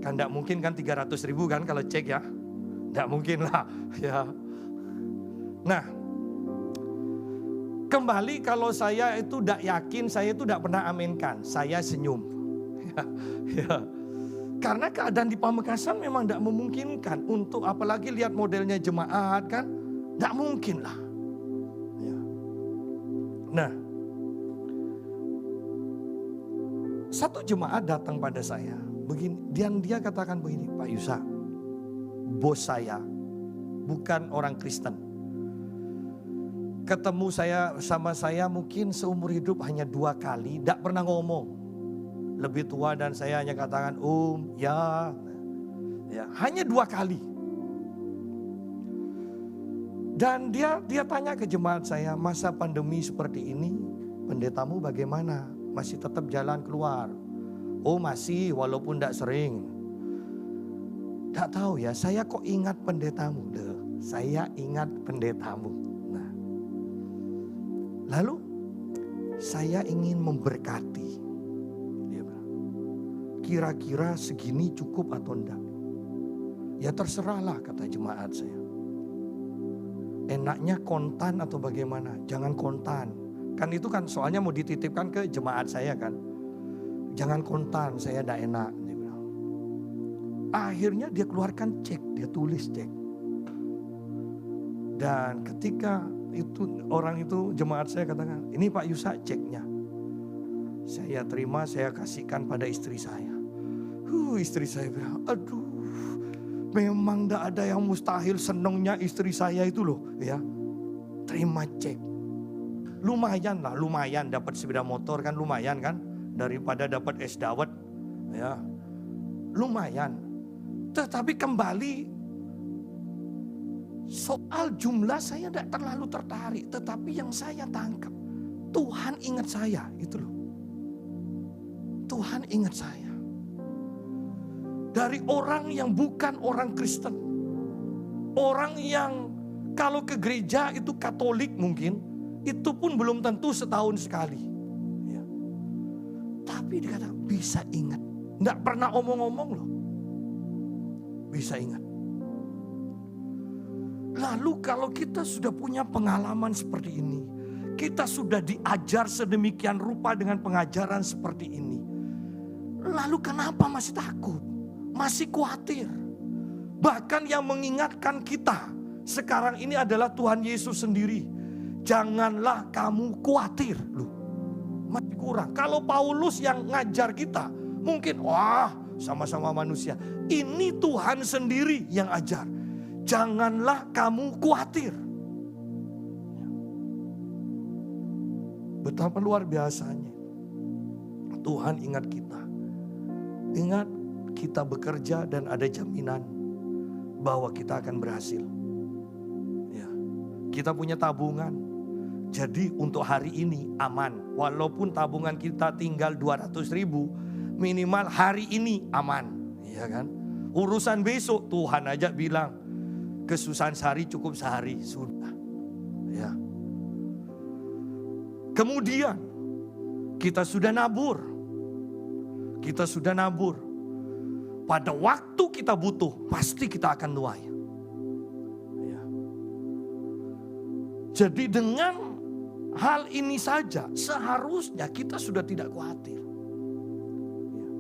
Kan tidak mungkin kan 300.000 kan kalau cek ya. Tidak mungkin lah. Ya. Nah, kembali kalau saya itu tidak yakin, saya itu tidak pernah aminkan. Saya senyum. Ya. Ya. Karena keadaan di Pamekasan memang tidak memungkinkan untuk apalagi lihat modelnya jemaat kan. Tidak mungkin lah. Ya. Nah, satu jemaat datang pada saya. Begini, dan dia katakan begini, Pak Yusak, bos saya bukan orang Kristen. Ketemu sama saya mungkin seumur hidup hanya 2 kali, tidak pernah ngomong. Lebih tua dan saya hanya katakan ya, hanya 2 kali. Dan dia tanya ke jemaat saya, masa pandemi seperti ini, pendetamu bagaimana? Masih tetap jalan keluar? Oh masih, walaupun tidak sering. Tidak tahu ya, saya kok ingat pendetamu. Saya ingat pendetamu. Nah, lalu saya ingin memberkati. Kira-kira segini cukup atau enggak? Ya terserahlah kata jemaat saya. Enaknya kontan atau bagaimana? Jangan kontan. Kan itu kan soalnya mau dititipkan ke jemaat saya kan. Jangan kontan, saya enggak enak. Dia bilang. Akhirnya dia keluarkan cek, dia tulis cek. Dan ketika itu orang itu jemaat saya katakan, ini Pak Yusak ceknya. Saya terima, saya kasihkan pada istri saya. Istri saya bilang, aduh, memang tidak ada yang mustahil, senangnya istri saya itu loh, ya. Terima cek. Lumayan dapat sepeda motor kan lumayan kan, daripada dapat es dawet, ya. Lumayan. Tetapi kembali soal jumlah saya tidak terlalu tertarik, tetapi yang saya tangkap, Tuhan ingat saya, itu loh. Tuhan ingat saya. Dari orang yang bukan orang Kristen. Orang yang kalau ke gereja itu Katolik mungkin. Itu pun belum tentu setahun sekali. Ya. Tapi dikatakan bisa ingat. Nggak pernah omong-omong loh. Bisa ingat. Lalu kalau kita sudah punya pengalaman seperti ini. Kita sudah diajar sedemikian rupa dengan pengajaran seperti ini. Lalu kenapa masih takut? Masih khawatir. Bahkan yang mengingatkan kita sekarang ini adalah Tuhan Yesus sendiri. Janganlah kamu khawatir. Loh, masih kurang. Kalau Paulus yang ngajar kita, mungkin wah sama-sama manusia. Ini Tuhan sendiri yang ajar. Janganlah kamu khawatir. Betapa luar biasanya. Tuhan ingat kita. Ingat kita bekerja dan ada jaminan bahwa kita akan berhasil. Ya. Kita punya tabungan. Jadi untuk hari ini aman. Walaupun tabungan kita tinggal 200.000, minimal hari ini aman. Ya kan? Urusan besok Tuhan aja bilang kesusahan sehari cukup sehari, sudah. Ya. Kemudian kita sudah nabur. Kita sudah nabur. Pada waktu kita butuh, pasti kita akan nuai. Ya. Jadi dengan hal ini saja, seharusnya kita sudah tidak khawatir. Ya.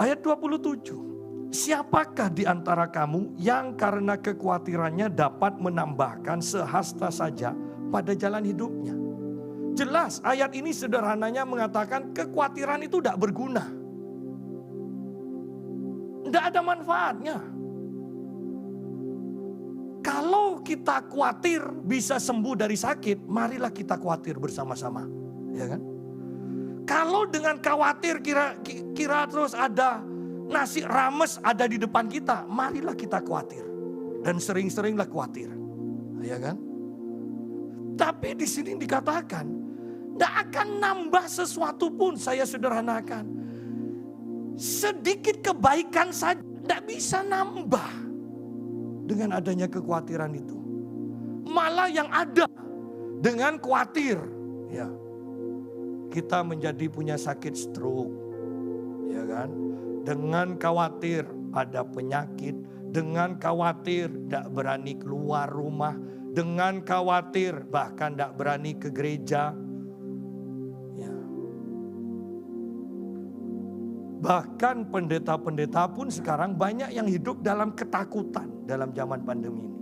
Ayat 27. Siapakah di antara kamu yang karena kekhawatirannya dapat menambahkan sehasta saja pada jalan hidupnya? Jelas ayat ini sederhananya mengatakan kekhawatiran itu tidak berguna. Tidak ada manfaatnya. Kalau kita khawatir bisa sembuh dari sakit, marilah kita khawatir bersama-sama. Ya kan? Kalau dengan khawatir kira terus ada nasi rames ada di depan kita, marilah kita khawatir. Dan sering-seringlah khawatir. Ya kan? Tapi di sini dikatakan, tidak akan nambah sesuatu pun, saya sederhanakan. Sedikit kebaikan saja tidak bisa nambah dengan adanya kekhawatiran itu. Malah yang ada dengan khawatir, ya, kita menjadi punya sakit stroke, ya kan? Dengan khawatir ada penyakit, dengan khawatir tidak berani keluar rumah, dengan khawatir bahkan tidak berani ke gereja. Bahkan pendeta-pendeta pun sekarang banyak yang hidup dalam ketakutan dalam zaman pandemi ini.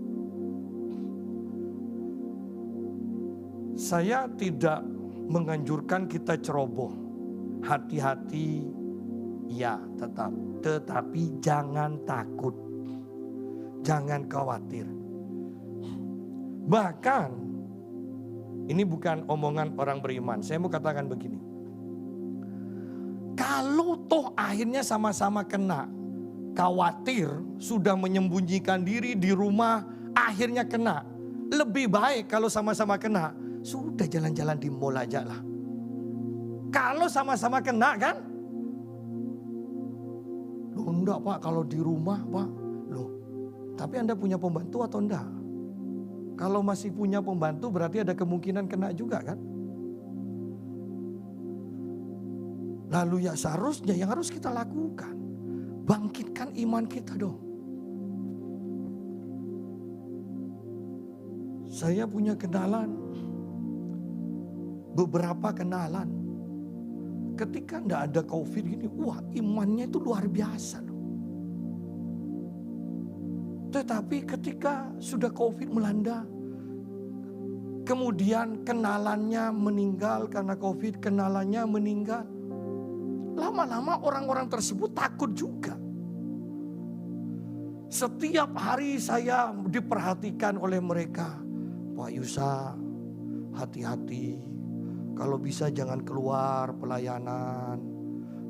Saya tidak menganjurkan kita ceroboh. Hati-hati, ya tetap. Tetapi jangan takut. Jangan khawatir. Bahkan, ini bukan omongan orang beriman. Saya mau katakan begini. Kalau toh akhirnya sama-sama kena, khawatir, sudah menyembunyikan diri di rumah, akhirnya kena. Lebih baik kalau sama-sama kena, sudah jalan-jalan di mall aja lah. Kalau sama-sama kena kan? Loh enggak Pak, kalau di rumah Pak. Loh, tapi Anda punya pembantu atau enggak? Kalau masih punya pembantu berarti ada kemungkinan kena juga kan? Lalu ya seharusnya yang harus kita lakukan, bangkitkan iman kita dong. Saya punya kenalan, beberapa kenalan. Ketika tidak ada COVID gini, wah imannya itu luar biasa loh. Tetapi ketika sudah COVID melanda, kemudian kenalannya meninggal karena COVID, kenalannya meninggal. Lama-lama orang-orang tersebut takut juga. Setiap hari saya diperhatikan oleh mereka. Pak Yusa, hati-hati. Kalau bisa jangan keluar pelayanan.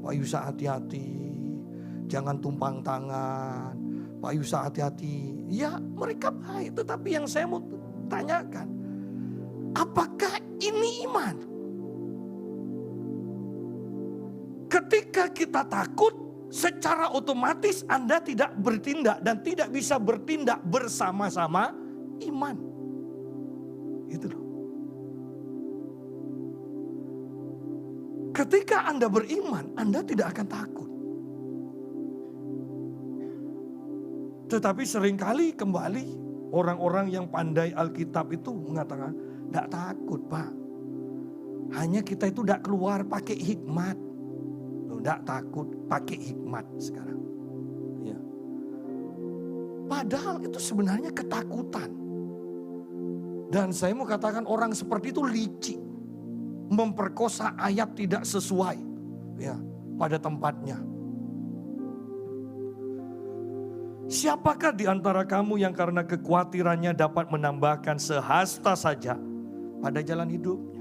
Pak Yusa hati-hati. Jangan tumpang tangan. Pak Yusa hati-hati. Ya mereka baik. Tetapi yang saya mau tanyakan. Apakah ini iman? Ketika kita takut, secara otomatis Anda tidak bertindak dan tidak bisa bertindak bersama-sama iman. Itu loh. Ketika Anda beriman, Anda tidak akan takut. Tetapi seringkali kembali orang-orang yang pandai Alkitab itu mengatakan, tidak takut Pak. Hanya kita itu tidak keluar pakai hikmat. Tidak takut pakai hikmat sekarang. Ya. Padahal itu sebenarnya ketakutan. Dan saya mau katakan orang seperti itu licik. Memperkosa ayat tidak sesuai ya, pada tempatnya. Siapakah di antara kamu yang karena kekhawatirannya dapat menambahkan sehasta saja pada jalan hidupnya?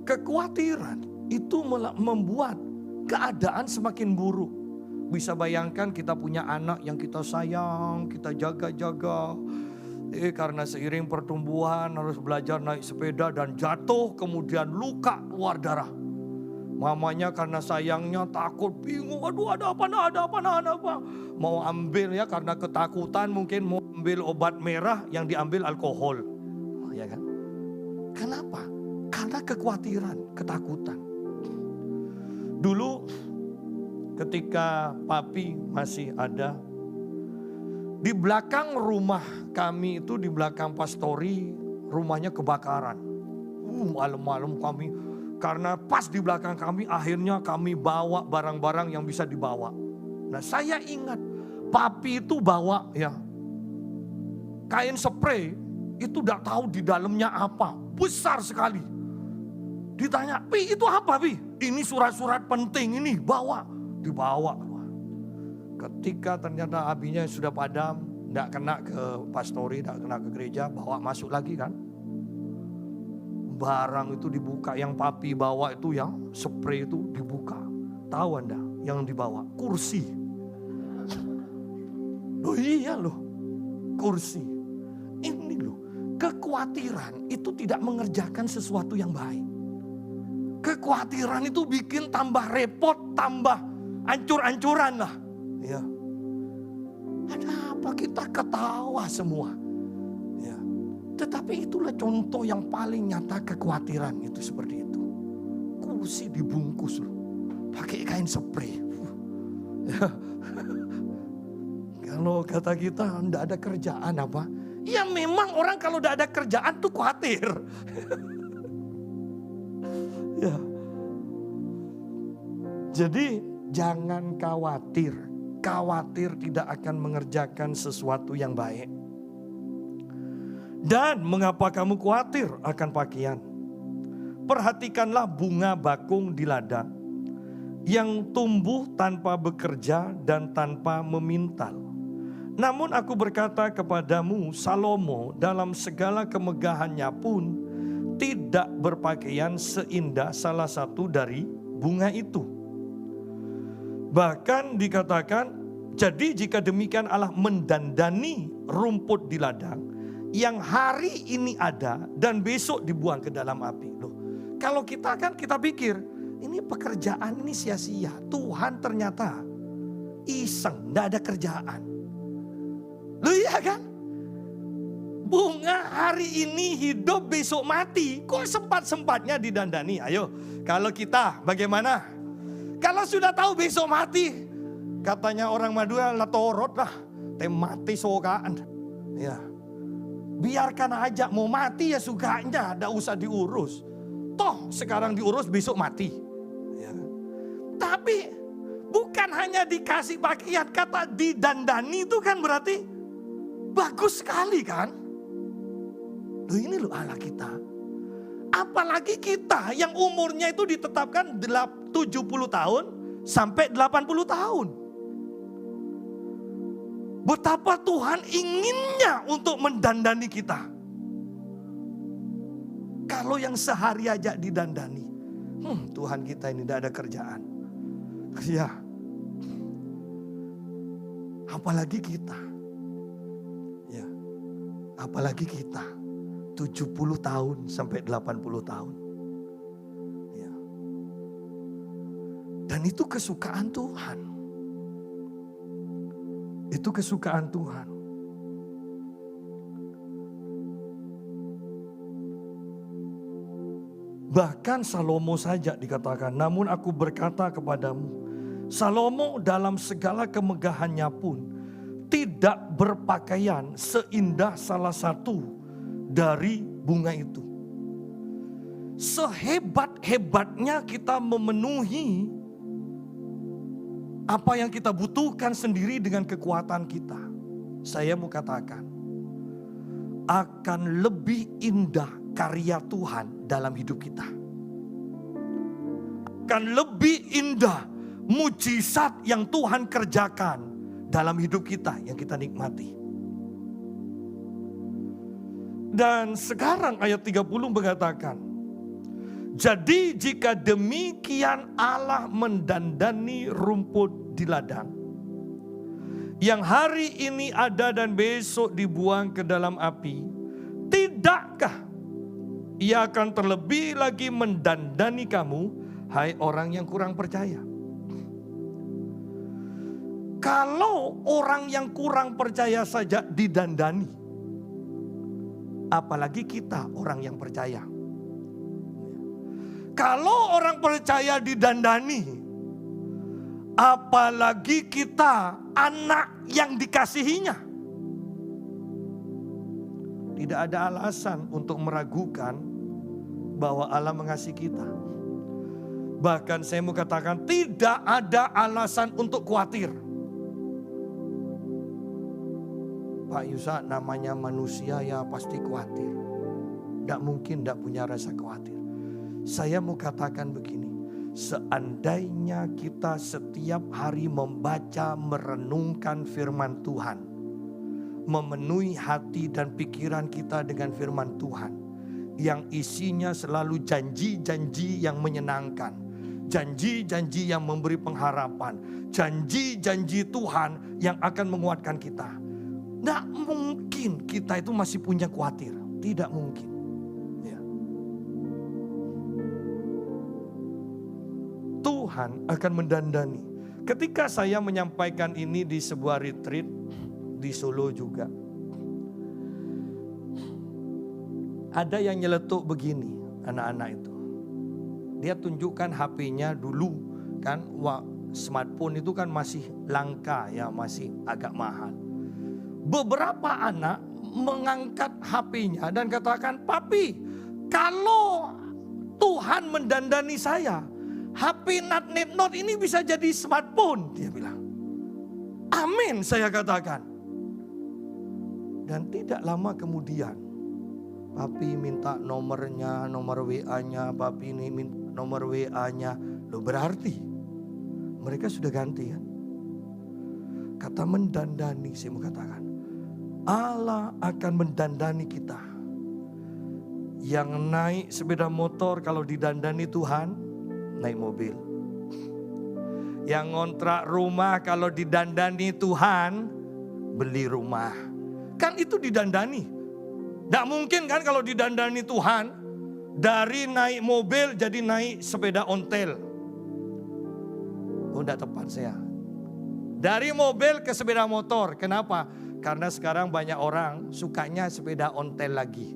Kekhawatiran itu membuat keadaan semakin buruk. Bisa bayangkan kita punya anak yang kita sayang, kita jaga-jaga. Karena seiring pertumbuhan harus belajar naik sepeda dan jatuh kemudian luka keluar darah. Mamanya karena sayangnya takut, bingung, aduh ada apa. Mau ambil ya karena ketakutan mungkin mau ambil obat merah yang diambil alkohol. Ya kan? Kenapa? Karena kekhawatiran, ketakutan. Dulu ketika papi masih ada, di belakang rumah kami itu, di belakang pastori, rumahnya kebakaran. Malam-malam kami, karena pas di belakang kami, akhirnya kami bawa barang-barang yang bisa dibawa. Nah saya ingat, papi itu bawa ya kain spray, itu tidak tahu di dalamnya apa, besar sekali. Ditanya, Pi itu apa Pi? Ini surat-surat penting ini, dibawa keluar. Ketika ternyata apinya sudah padam, tidak kena ke pastori, tidak kena ke gereja, bawa masuk lagi kan. Barang itu dibuka, yang papi bawa itu yang spray itu dibuka. Tahu Anda yang dibawa? Kursi. Loh iya loh, kursi. Ini loh, kekhawatiran itu tidak mengerjakan sesuatu yang baik. Kekhawatiran itu bikin tambah repot, tambah ancur-ancuran lah. Ya. Ada apa kita ketawa semua? Ya. Tetapi itulah contoh yang paling nyata kekhawatiran itu seperti itu. Kursi dibungkus loh, pakai kain spray. Ya. Kalau kata kita tidak ada kerjaan apa? Ya memang orang kalau tidak ada kerjaan tuh khawatir. Ya. Jadi jangan khawatir. Khawatir tidak akan mengerjakan sesuatu yang baik. Dan mengapa kamu khawatir akan pakaian? Perhatikanlah bunga bakung di ladang yang tumbuh tanpa bekerja dan tanpa memintal. Namun aku berkata kepadamu, Salomo dalam segala kemegahannya pun tidak berpakaian seindah salah satu dari bunga itu. Bahkan dikatakan, jadi jika demikian Allah mendandani rumput di ladang yang hari ini ada dan besok dibuang ke dalam api. Loh, kalau kita kan kita pikir ini pekerjaan ini sia-sia. Tuhan ternyata iseng, tidak ada kerjaan. Loh iya kan? Bunga hari ini hidup besok mati. Kok sempat-sempatnya didandani? Ayo, kalau kita bagaimana? Kalau sudah tahu besok mati, katanya orang Madura latorot lah, mati sokaan. Ya, biarkan aja, mau mati ya sukanya, tidak usah diurus. Toh sekarang diurus besok mati. Ya. Tapi bukan hanya dikasih pakaian, kata didandani itu kan berarti bagus sekali kan? Loh ini loh Allah kita. Apalagi kita yang umurnya itu ditetapkan 70 tahun sampai 80 tahun. Betapa Tuhan inginnya untuk mendandani kita. Kalau yang sehari aja didandani. Tuhan kita ini tidak ada kerjaan. Ya. Apalagi kita. Ya. Apalagi kita. 70 tahun sampai 80 tahun. Ya. Dan itu kesukaan Tuhan. Itu kesukaan Tuhan. Bahkan Salomo saja dikatakan, namun aku berkata kepadamu, Salomo dalam segala kemegahannya pun tidak berpakaian seindah salah satu dari bunga itu. Sehebat-hebatnya kita memenuhi apa yang kita butuhkan sendiri dengan kekuatan kita. Saya mau katakan, akan lebih indah karya Tuhan dalam hidup kita. Akan lebih indah mujizat yang Tuhan kerjakan dalam hidup kita yang kita nikmati. Dan sekarang ayat 30 mengatakan, jadi jika demikian Allah mendandani rumput di ladang, yang hari ini ada dan besok dibuang ke dalam api, tidakkah Ia akan terlebih lagi mendandani kamu, hai orang yang kurang percaya? Kalau orang yang kurang percaya saja didandani, apalagi kita orang yang percaya. Kalau orang percaya didandani, apalagi kita anak yang dikasihinya. Tidak ada alasan untuk meragukan bahwa Allah mengasihi kita. Bahkan saya mau katakan tidak ada alasan untuk khawatir. Pak Yusa, namanya manusia ya pasti khawatir. Tidak mungkin tidak punya rasa khawatir. Saya mau katakan begini, seandainya kita setiap hari membaca, merenungkan firman Tuhan, memenuhi hati dan pikiran kita dengan firman Tuhan, yang isinya selalu janji-janji yang menyenangkan, janji-janji yang memberi pengharapan, janji-janji Tuhan yang akan menguatkan kita. Tidak mungkin kita itu masih punya khawatir, tidak mungkin. Tuhan akan mendandani. Ketika saya menyampaikan ini di sebuah retreat di Solo juga, ada yang nyeletuk begini, anak-anak itu. Dia tunjukkan HP-nya dulu kan, smartphone itu kan masih langka ya, masih agak mahal. Beberapa anak mengangkat HP-nya dan katakan, "Papi, kalau Tuhan mendandani saya, HP Not ini bisa jadi smartphone," dia bilang. Amin, saya katakan. Dan tidak lama kemudian, papi minta nomornya, nomor WA-nya, papi ini minta nomor WA-nya. Loh, berarti mereka sudah ganti kan? Kata mendandani, saya mau katakan, Allah akan mendandani kita. Yang naik sepeda motor kalau didandani Tuhan, naik mobil. Yang ngontrak rumah kalau didandani Tuhan, beli rumah. Kan itu didandani. Tidak mungkin kan kalau didandani Tuhan, dari naik mobil jadi naik sepeda ontel. Oh, tidak tepat saya. Dari mobil ke sepeda motor. Kenapa? Karena sekarang banyak orang sukanya sepeda ontel lagi.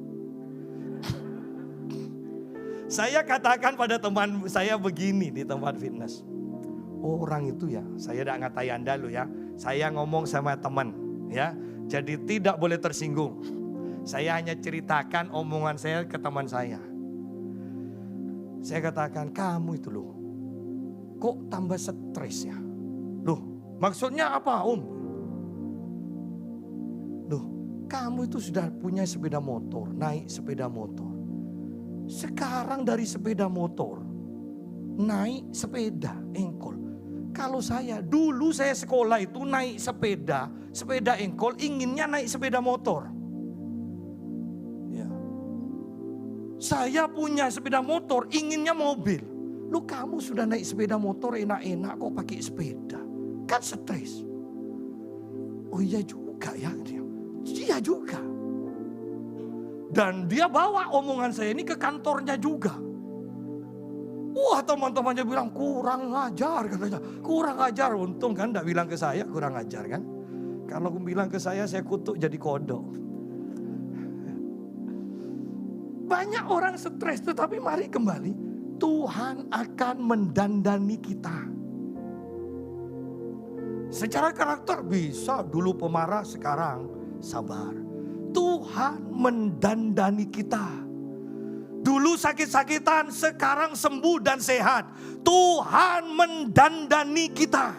Saya katakan pada teman saya begini di tempat fitness. Orang itu ya, saya tidak ngatai Anda loh ya. Saya ngomong sama teman ya. Jadi tidak boleh tersinggung. Saya hanya ceritakan omongan saya ke teman saya. Saya katakan, kamu itu loh, kok tambah stres ya? Loh, maksudnya apa Om? Loh, kamu itu sudah punya sepeda motor, naik sepeda motor. Sekarang dari sepeda motor, naik sepeda engkol. Kalau dulu saya sekolah itu naik sepeda engkol, inginnya naik sepeda motor. Ya. Saya punya sepeda motor, inginnya mobil. Lu kamu sudah naik sepeda motor enak-enak kok pakai sepeda. Kan stres. Oh iya juga ya. Iya juga. Dan dia bawa omongan saya ini ke kantornya juga. Wah, teman-temannya bilang kurang ajar katanya. Kurang ajar, untung kan enggak bilang ke saya kurang ajar kan. Kalau bilang ke saya kutuk jadi kodok. Banyak orang stres, tetapi mari kembali. Tuhan akan mendandani kita. Secara karakter bisa dulu pemarah, sekarang sabar. Tuhan mendandani kita. Dulu sakit-sakitan, sekarang sembuh dan sehat. Tuhan mendandani kita.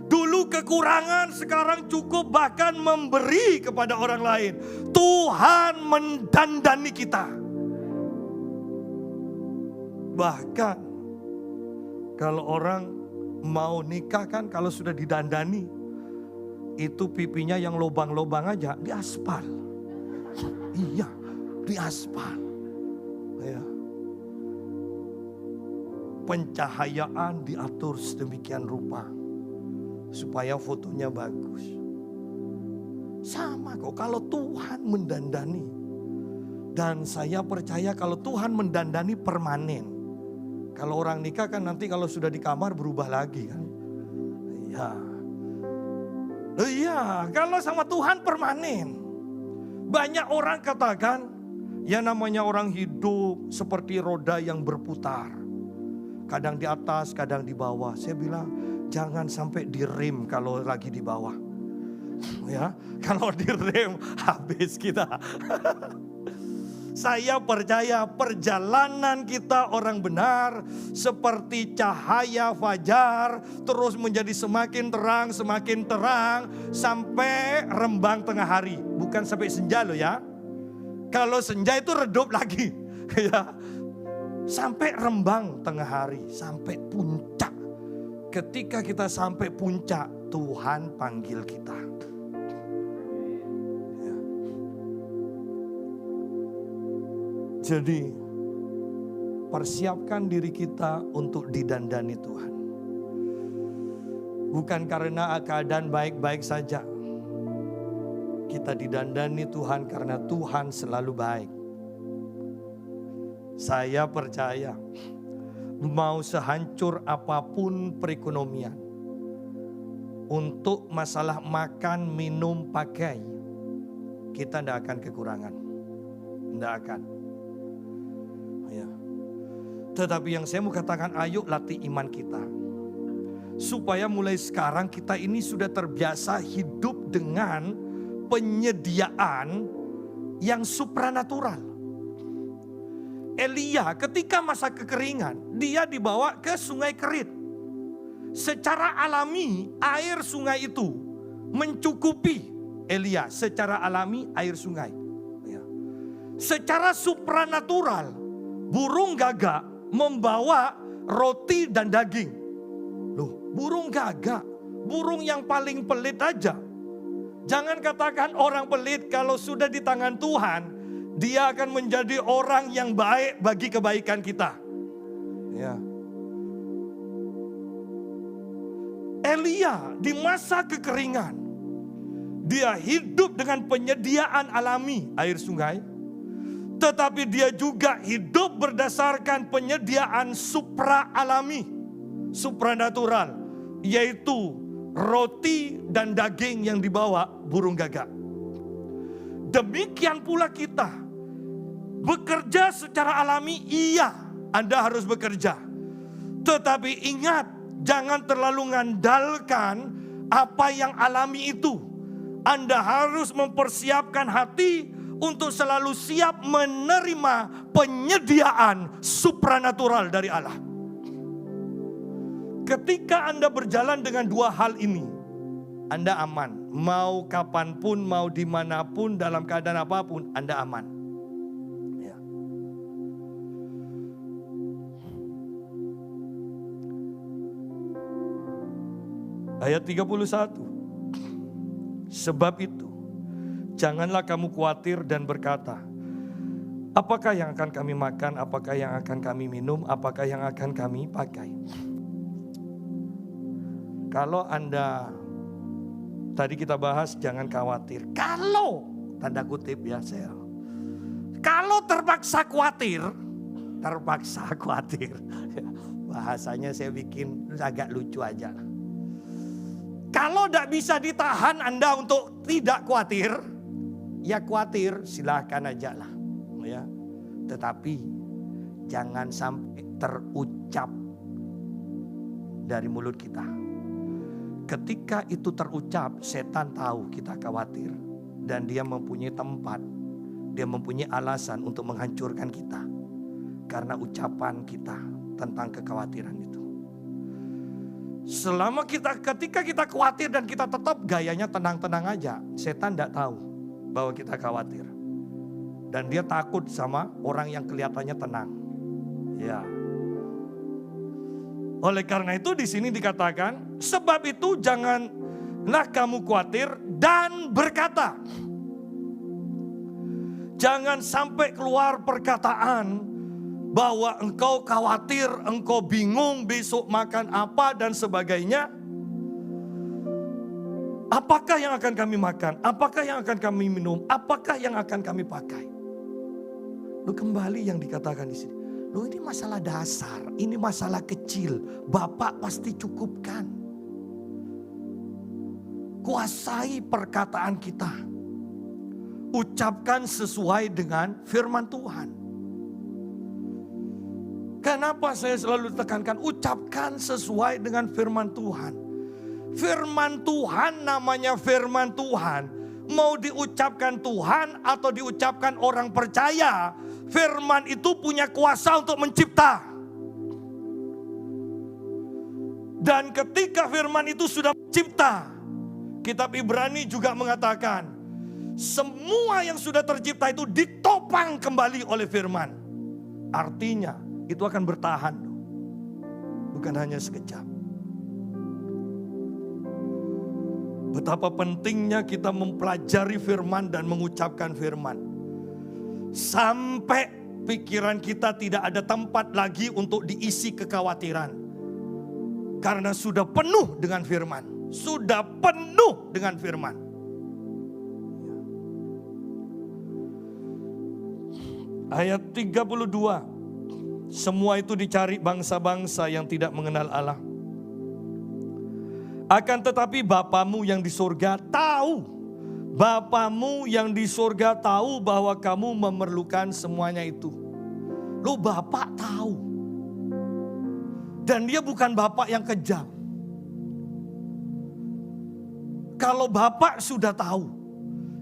Dulu kekurangan, sekarang cukup bahkan memberi kepada orang lain. Tuhan mendandani kita. Bahkan kalau orang mau nikah kan, kalau sudah didandani, itu pipinya yang lobang-lobang aja di aspal. Iya, di aspal. Ya. Pencahayaan diatur sedemikian rupa supaya fotonya bagus. Sama kok kalau Tuhan mendandani. Dan saya percaya kalau Tuhan mendandani permanen. Kalau orang nikah kan nanti kalau sudah di kamar berubah lagi kan. Iya. Iya, kalau sama Tuhan permanen. Banyak orang katakan, ya namanya orang hidup seperti roda yang berputar. Kadang di atas, kadang di bawah. Saya bilang jangan sampai direm kalau lagi di bawah. Ya, kalau direm habis kita. Saya percaya perjalanan kita orang benar seperti cahaya fajar terus menjadi semakin terang sampai rembang tengah hari. Bukan sampai senja loh ya. Kalau senja itu redup lagi. Ya. Sampai rembang tengah hari, sampai puncak. Ketika kita sampai puncak, Tuhan panggil kita. Ya. Jadi, persiapkan diri kita untuk didandani Tuhan. Bukan karena keadaan baik-baik saja. Kita didandani Tuhan karena Tuhan selalu baik. Saya percaya mau sehancur apapun perekonomian, untuk masalah makan, minum, pakai, kita tidak akan kekurangan. Tidak akan. Ya. Tetapi yang saya mau katakan, ayo latih iman kita. Supaya mulai sekarang kita ini sudah terbiasa hidup dengan penyediaan yang supranatural. Elia ketika masa kekeringan, dia dibawa ke sungai Kerit. Secara alami air sungai itu mencukupi Elia. Secara alami air sungai. Ya. Secara supranatural burung gagak membawa roti dan daging. Loh, burung gagak, burung yang paling pelit aja. Jangan katakan orang pelit, kalau sudah di tangan Tuhan, dia akan menjadi orang yang baik bagi kebaikan kita. Ya. Elia di masa kekeringan, dia hidup dengan penyediaan alami air sungai, tetapi dia juga hidup berdasarkan penyediaan supra alami, supranatural, yaitu roti dan daging yang dibawa burung gagak. Demikian pula kita. Bekerja secara alami, iya, Anda harus bekerja. Tetapi ingat, jangan terlalu mengandalkan apa yang alami itu. Anda harus mempersiapkan hati untuk selalu siap menerima penyediaan supranatural dari Allah. Ketika Anda berjalan dengan dua hal ini, Anda aman. Mau kapanpun, mau dimanapun, dalam keadaan apapun, Anda aman. Ya. Ayat 31. Sebab itu, janganlah kamu khawatir dan berkata, apakah yang akan kami makan, apakah yang akan kami minum, apakah yang akan kami pakai. Kalau Anda, tadi kita bahas jangan khawatir. Kalau, tanda kutip ya saya. Kalau terpaksa khawatir, terpaksa khawatir. Bahasanya saya bikin agak lucu aja. Kalau tidak bisa ditahan Anda untuk tidak khawatir, ya khawatir silahkan aja lah. Ya. Tetapi jangan sampai terucap dari mulut kita. Ketika itu terucap, setan tahu kita khawatir. Dan dia mempunyai tempat, dia mempunyai alasan untuk menghancurkan kita. Karena ucapan kita tentang kekhawatiran itu. Ketika kita khawatir dan kita tetap gayanya tenang-tenang aja, setan tidak tahu bahwa kita khawatir. Dan dia takut sama orang yang kelihatannya tenang. Ya. Oleh karena itu di sini dikatakan, sebab itu janganlah kamu khawatir dan berkata. Jangan sampai keluar perkataan bahwa engkau khawatir, engkau bingung besok makan apa dan sebagainya. Apakah yang akan kami makan? Apakah yang akan kami minum? Apakah yang akan kami pakai? Lu kembali yang dikatakan di sini. Lu ini masalah dasar, ini masalah kecil. Bapak pasti cukupkan. Kuasai perkataan kita. Ucapkan sesuai dengan firman Tuhan. Kenapa saya selalu tekankan? Ucapkan sesuai dengan firman Tuhan. Firman Tuhan namanya firman Tuhan. Mau diucapkan Tuhan atau diucapkan orang percaya, firman itu punya kuasa untuk mencipta. Dan ketika firman itu sudah mencipta, kitab Ibrani juga mengatakan, semua yang sudah tercipta itu ditopang kembali oleh firman. Artinya itu akan bertahan. Bukan hanya sekejap. Betapa pentingnya kita mempelajari firman dan mengucapkan firman. Sampai pikiran kita tidak ada tempat lagi untuk diisi kekhawatiran. Karena sudah penuh dengan firman. Sudah penuh dengan firman. Ayat 32. Semua itu dicari bangsa-bangsa yang tidak mengenal Allah. Akan tetapi Bapamu yang di surga tahu. Bapamu yang di surga tahu bahwa kamu memerlukan semuanya itu. Lo Bapak tahu. Dan dia bukan Bapak yang kejam. Kalau Bapak sudah tahu,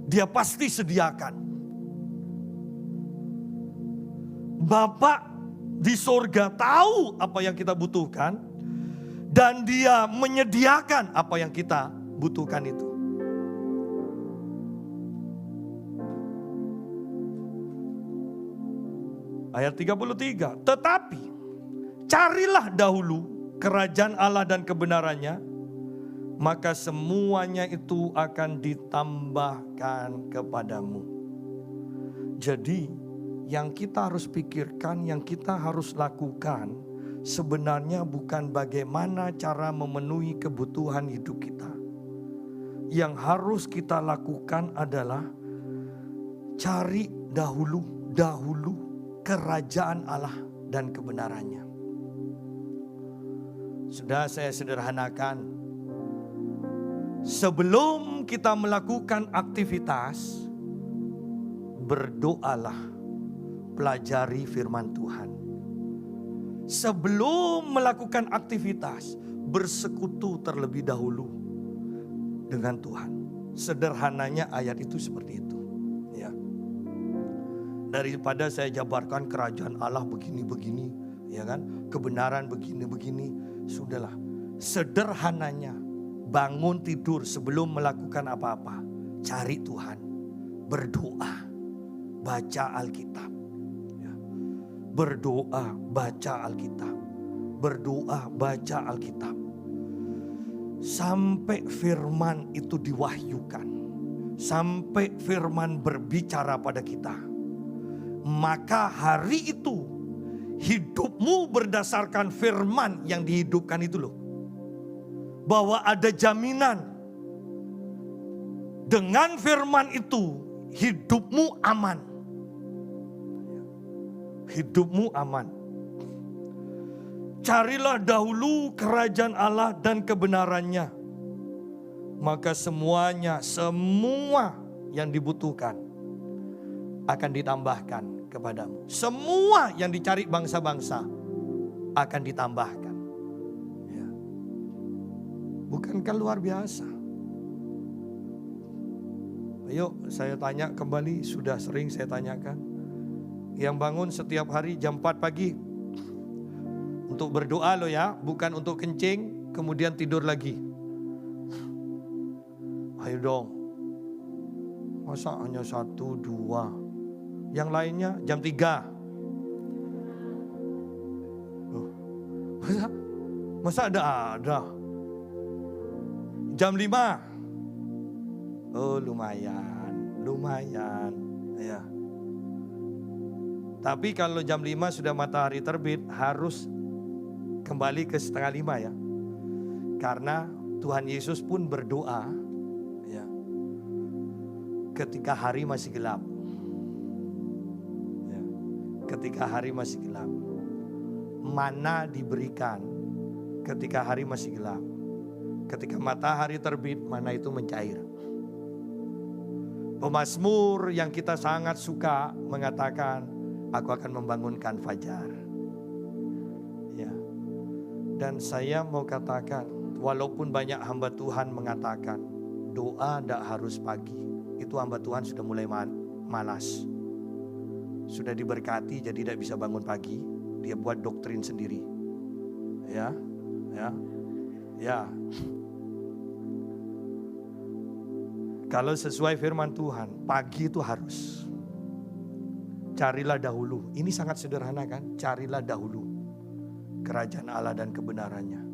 dia pasti sediakan. Bapak di surga tahu apa yang kita butuhkan. Dan dia menyediakan apa yang kita butuhkan itu. Ayat 33. Tetapi carilah dahulu kerajaan Allah dan kebenarannya. Maka semuanya itu akan ditambahkan kepadamu. Jadi yang kita harus pikirkan, yang kita harus lakukan, sebenarnya bukan bagaimana cara memenuhi kebutuhan hidup kita. Yang harus kita lakukan adalah cari dahulu kerajaan Allah dan kebenarannya. Sudah saya sederhanakan. Sebelum kita melakukan aktivitas, berdoalah. Pelajari firman Tuhan. Sebelum melakukan aktivitas, bersekutu terlebih dahulu dengan Tuhan. Sederhananya ayat itu seperti itu. Ya. Daripada saya jabarkan kerajaan Allah begini-begini, ya kan? Kebenaran begini-begini, sudahlah. Sederhananya bangun tidur sebelum melakukan apa-apa, cari Tuhan, berdoa, baca Alkitab. Berdoa, baca Alkitab. Berdoa, baca Alkitab. Sampai firman itu diwahyukan. Sampai firman berbicara pada kita. Maka hari itu hidupmu berdasarkan firman yang dihidupkan itu loh. Bahwa ada jaminan. Dengan firman itu hidupmu aman. hidupmu aman. Carilah dahulu kerajaan Allah dan kebenarannya, maka semua yang dibutuhkan akan ditambahkan kepadamu. Semua yang dicari bangsa-bangsa akan ditambahkan. Ya. Bukankah luar biasa? Ayo saya tanya kembali, sudah sering saya tanyakan. Yang bangun setiap hari jam 4 pagi untuk berdoa loh ya, bukan untuk kencing kemudian tidur lagi. Ayo dong. Masa hanya 1, 2. Yang lainnya jam 3. Masa ada. Jam 5. Oh lumayan. Ya. Tapi kalau jam 5 sudah matahari terbit harus kembali ke 4:30 ya. Karena Tuhan Yesus pun berdoa ya, ketika hari masih gelap. Ya, ketika hari masih gelap. Mana diberikan ketika hari masih gelap. Ketika matahari terbit, mana itu mencair. Pemazmur yang kita sangat suka mengatakan, aku akan membangunkan fajar. Ya. Dan saya mau katakan, walaupun banyak hamba Tuhan mengatakan, doa tidak harus pagi. Itu hamba Tuhan sudah mulai malas. Sudah diberkati jadi tidak bisa bangun pagi. Dia buat doktrin sendiri. Ya. Kalau sesuai firman Tuhan, pagi itu harus. Carilah dahulu. Ini sangat sederhana kan? Carilah dahulu kerajaan Allah dan kebenarannya.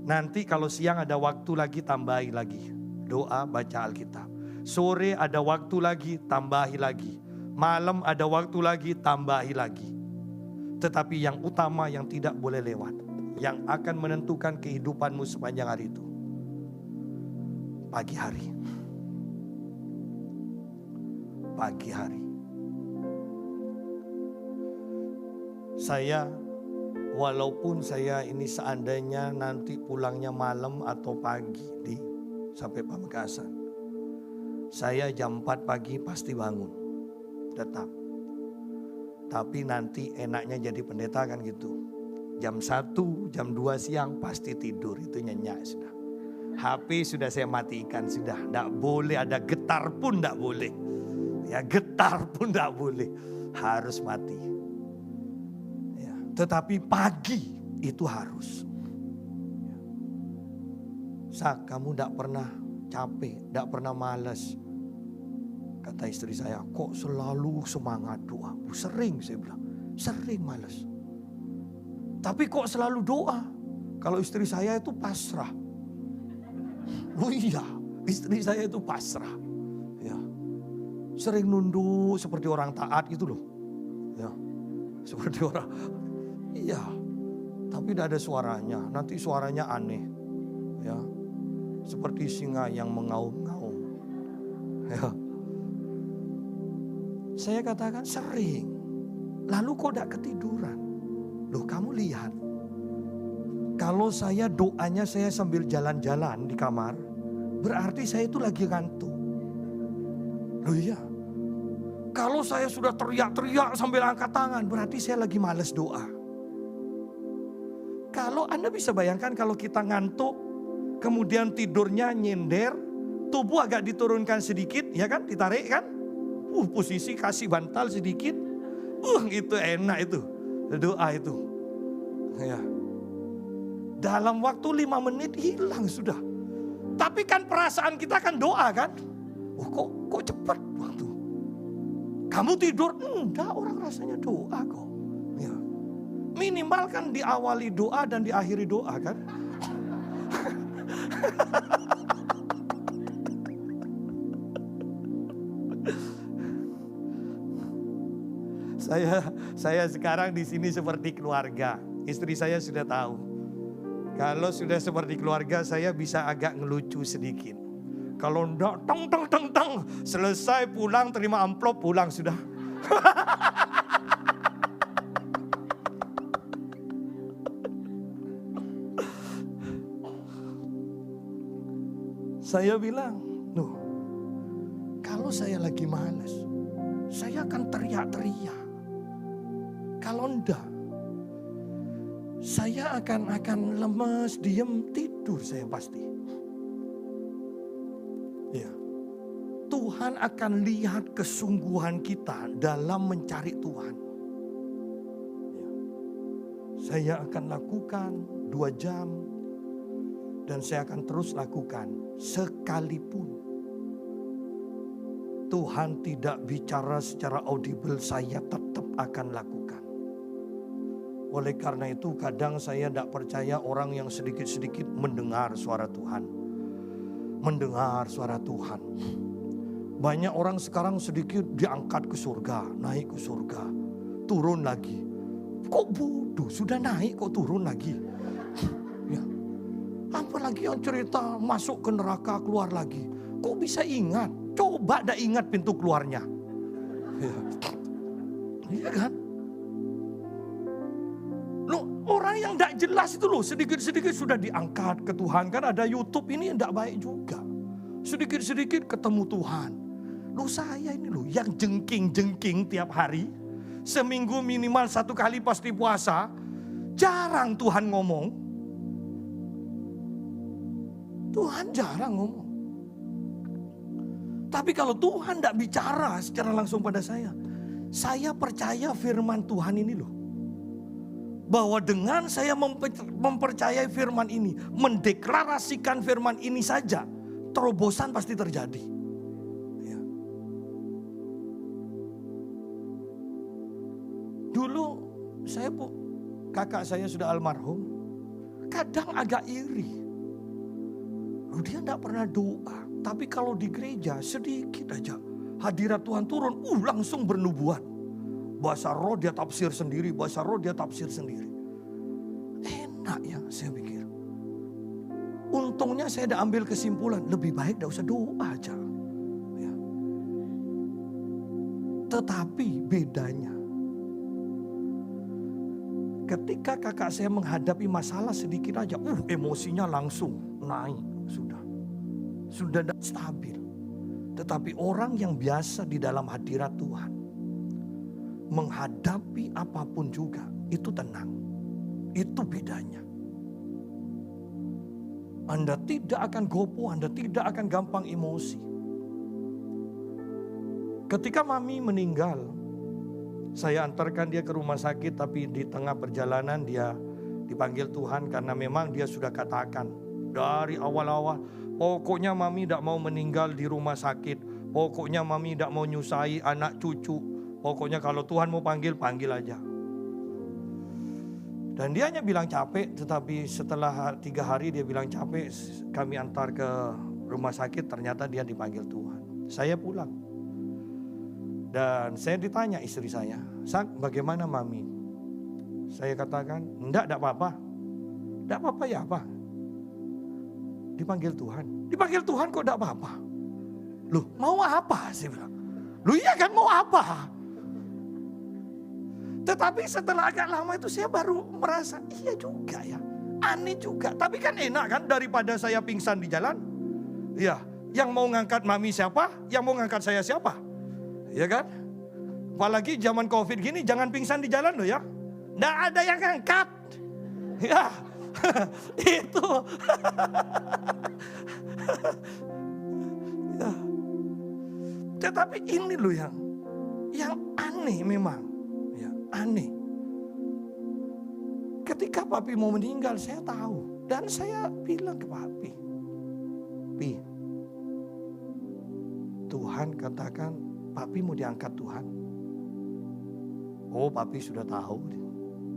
Nanti kalau siang ada waktu lagi, tambahi lagi. Doa, baca Alkitab. Sore ada waktu lagi, tambahi lagi. Malam ada waktu lagi, tambahi lagi. Tetapi yang utama yang tidak boleh lewat, yang akan menentukan kehidupanmu sepanjang hari itu, pagi hari. Pagi hari. Saya, walaupun saya ini seandainya nanti pulangnya malam atau pagi sampai Pamekasan, saya jam 4 pagi pasti bangun, tetap. Tapi nanti enaknya jadi pendeta kan gitu. Jam 1, jam 2 siang pasti tidur, itu nyenyak sudah. HP sudah saya matikan sudah, tidak boleh ada getar pun tidak boleh. Ya getar pun tidak boleh, harus mati. Ya, tetapi pagi itu harus. Sak, kamu tidak pernah capek, tidak pernah malas. Kata istri saya, kok selalu semangat doa? Sering saya bilang, sering malas. Tapi kok selalu doa? Kalau istri saya itu pasrah. Oh iya, istri saya itu pasrah. Ya. Sering nunduk seperti orang taat gitu loh. Ya. Seperti orang. Iya. Tapi tidak ada suaranya. Nanti suaranya aneh. Ya. Seperti singa yang mengaum-ngaum. Ya. Saya katakan sering. Lalu kok tidak ketiduran? Loh kamu lihat. Kalau saya doanya saya sambil jalan-jalan di kamar. Berarti saya itu lagi ngantuk. Loh iya. Kalau saya sudah teriak-teriak sambil angkat tangan. Berarti saya lagi males doa. Kalau Anda bisa bayangkan kalau kita ngantuk. Kemudian tidurnya nyender. Tubuh agak diturunkan sedikit. Ya kan ditarik kan. Posisi kasih bantal sedikit. Itu enak itu. Doa itu. Ya. Dalam waktu 5 menit hilang sudah. Tapi kan perasaan kita kan doa kan. Kok cepat waktu. Kamu tidur? Enggak, orang rasanya doa kok. Ya. Minimal kan diawali doa dan diakhiri doa kan. Saya sekarang di sini seperti keluarga. Istri saya sudah tahu. Kalau sudah seperti keluarga, saya bisa agak ngelucu sedikit. Kalau enggak, selesai pulang terima amplop pulang sudah. Saya bilang, loh, kalau saya lagi malas, saya akan teriak-teriak. Kalau enggak, saya akan lemes, diem, tidur saya pasti. Ya. Tuhan akan lihat kesungguhan kita dalam mencari Tuhan. Ya. Saya akan lakukan 2 jam dan saya akan terus lakukan sekalipun Tuhan tidak bicara secara audible, saya tetap akan lakukan. Oleh karena itu kadang saya tidak percaya orang yang sedikit-sedikit mendengar suara Tuhan. Mendengar suara Tuhan. Banyak orang sekarang sedikit diangkat ke surga, naik ke surga, turun lagi. Kok bodoh, sudah naik kok turun lagi. Ya. Apalagi yang cerita masuk ke neraka keluar lagi. Kok bisa ingat? Coba dah ingat pintu keluarnya. Ya. Iya kan? Loh, orang yang tidak jelas itu loh sedikit-sedikit sudah diangkat ke Tuhan. Kan ada YouTube ini yang tidak baik juga. Sedikit-sedikit ketemu Tuhan. Loh saya ini loh yang jengking-jengking tiap hari. Seminggu minimal 1 kali pasti puasa. Jarang Tuhan ngomong. Tuhan jarang ngomong. Tapi kalau Tuhan tidak bicara secara langsung pada saya percaya firman Tuhan ini loh. Bahwa dengan saya mempercayai firman ini, mendeklarasikan firman ini saja, terobosan pasti terjadi. Ya. Dulu kakak saya sudah almarhum, kadang agak iri. Dia tidak pernah doa, tapi kalau di gereja sedikit aja hadirat Tuhan turun, langsung bernubuat. Bahasa roh dia tafsir sendiri, bahasa roh dia tafsir sendiri. Enak ya saya pikir. Untungnya saya udah ambil kesimpulan, lebih baik gak usah doa aja. Ya. Tetapi bedanya, ketika kakak saya menghadapi masalah sedikit aja, emosinya langsung naik, sudah stabil. Tetapi orang yang biasa di dalam hadirat Tuhan, menghadapi apapun juga, itu tenang. Itu bedanya. Anda tidak akan gopoh, Anda tidak akan gampang emosi. Ketika mami meninggal, saya antarkan dia ke rumah sakit, tapi di tengah perjalanan dia dipanggil Tuhan karena memang dia sudah katakan dari awal-awal, pokoknya mami tidak mau meninggal di rumah sakit. Pokoknya mami tidak mau nyusahi anak cucu. Pokoknya kalau Tuhan mau panggil, panggil aja. Dan dia hanya bilang capek, tetapi setelah 3 hari dia bilang capek, kami antar ke rumah sakit, ternyata dia dipanggil Tuhan. Saya pulang. Dan saya ditanya istri saya, "Sak, bagaimana mami?" Saya katakan, enggak apa-apa. Enggak apa-apa ya apa? Dipanggil Tuhan. Dipanggil Tuhan kok enggak apa-apa? Loh, mau apa? Saya bilang. Loh iya kan, mau apa? Tetapi setelah agak lama itu saya baru merasa, iya juga ya, aneh juga. Tapi kan enak kan daripada saya pingsan di jalan. Ya, yang mau ngangkat mami siapa, yang mau ngangkat saya siapa. Ya kan? Apalagi zaman COVID gini, jangan pingsan di jalan loh ya. Nggak ada yang ngangkat. Ya, itu. Ya. Tetapi ini loh yang aneh memang. Aneh. Ketika papi mau meninggal saya tahu. Dan saya bilang ke papi, "Pi, Tuhan katakan papi mau diangkat Tuhan." Oh, papi sudah tahu.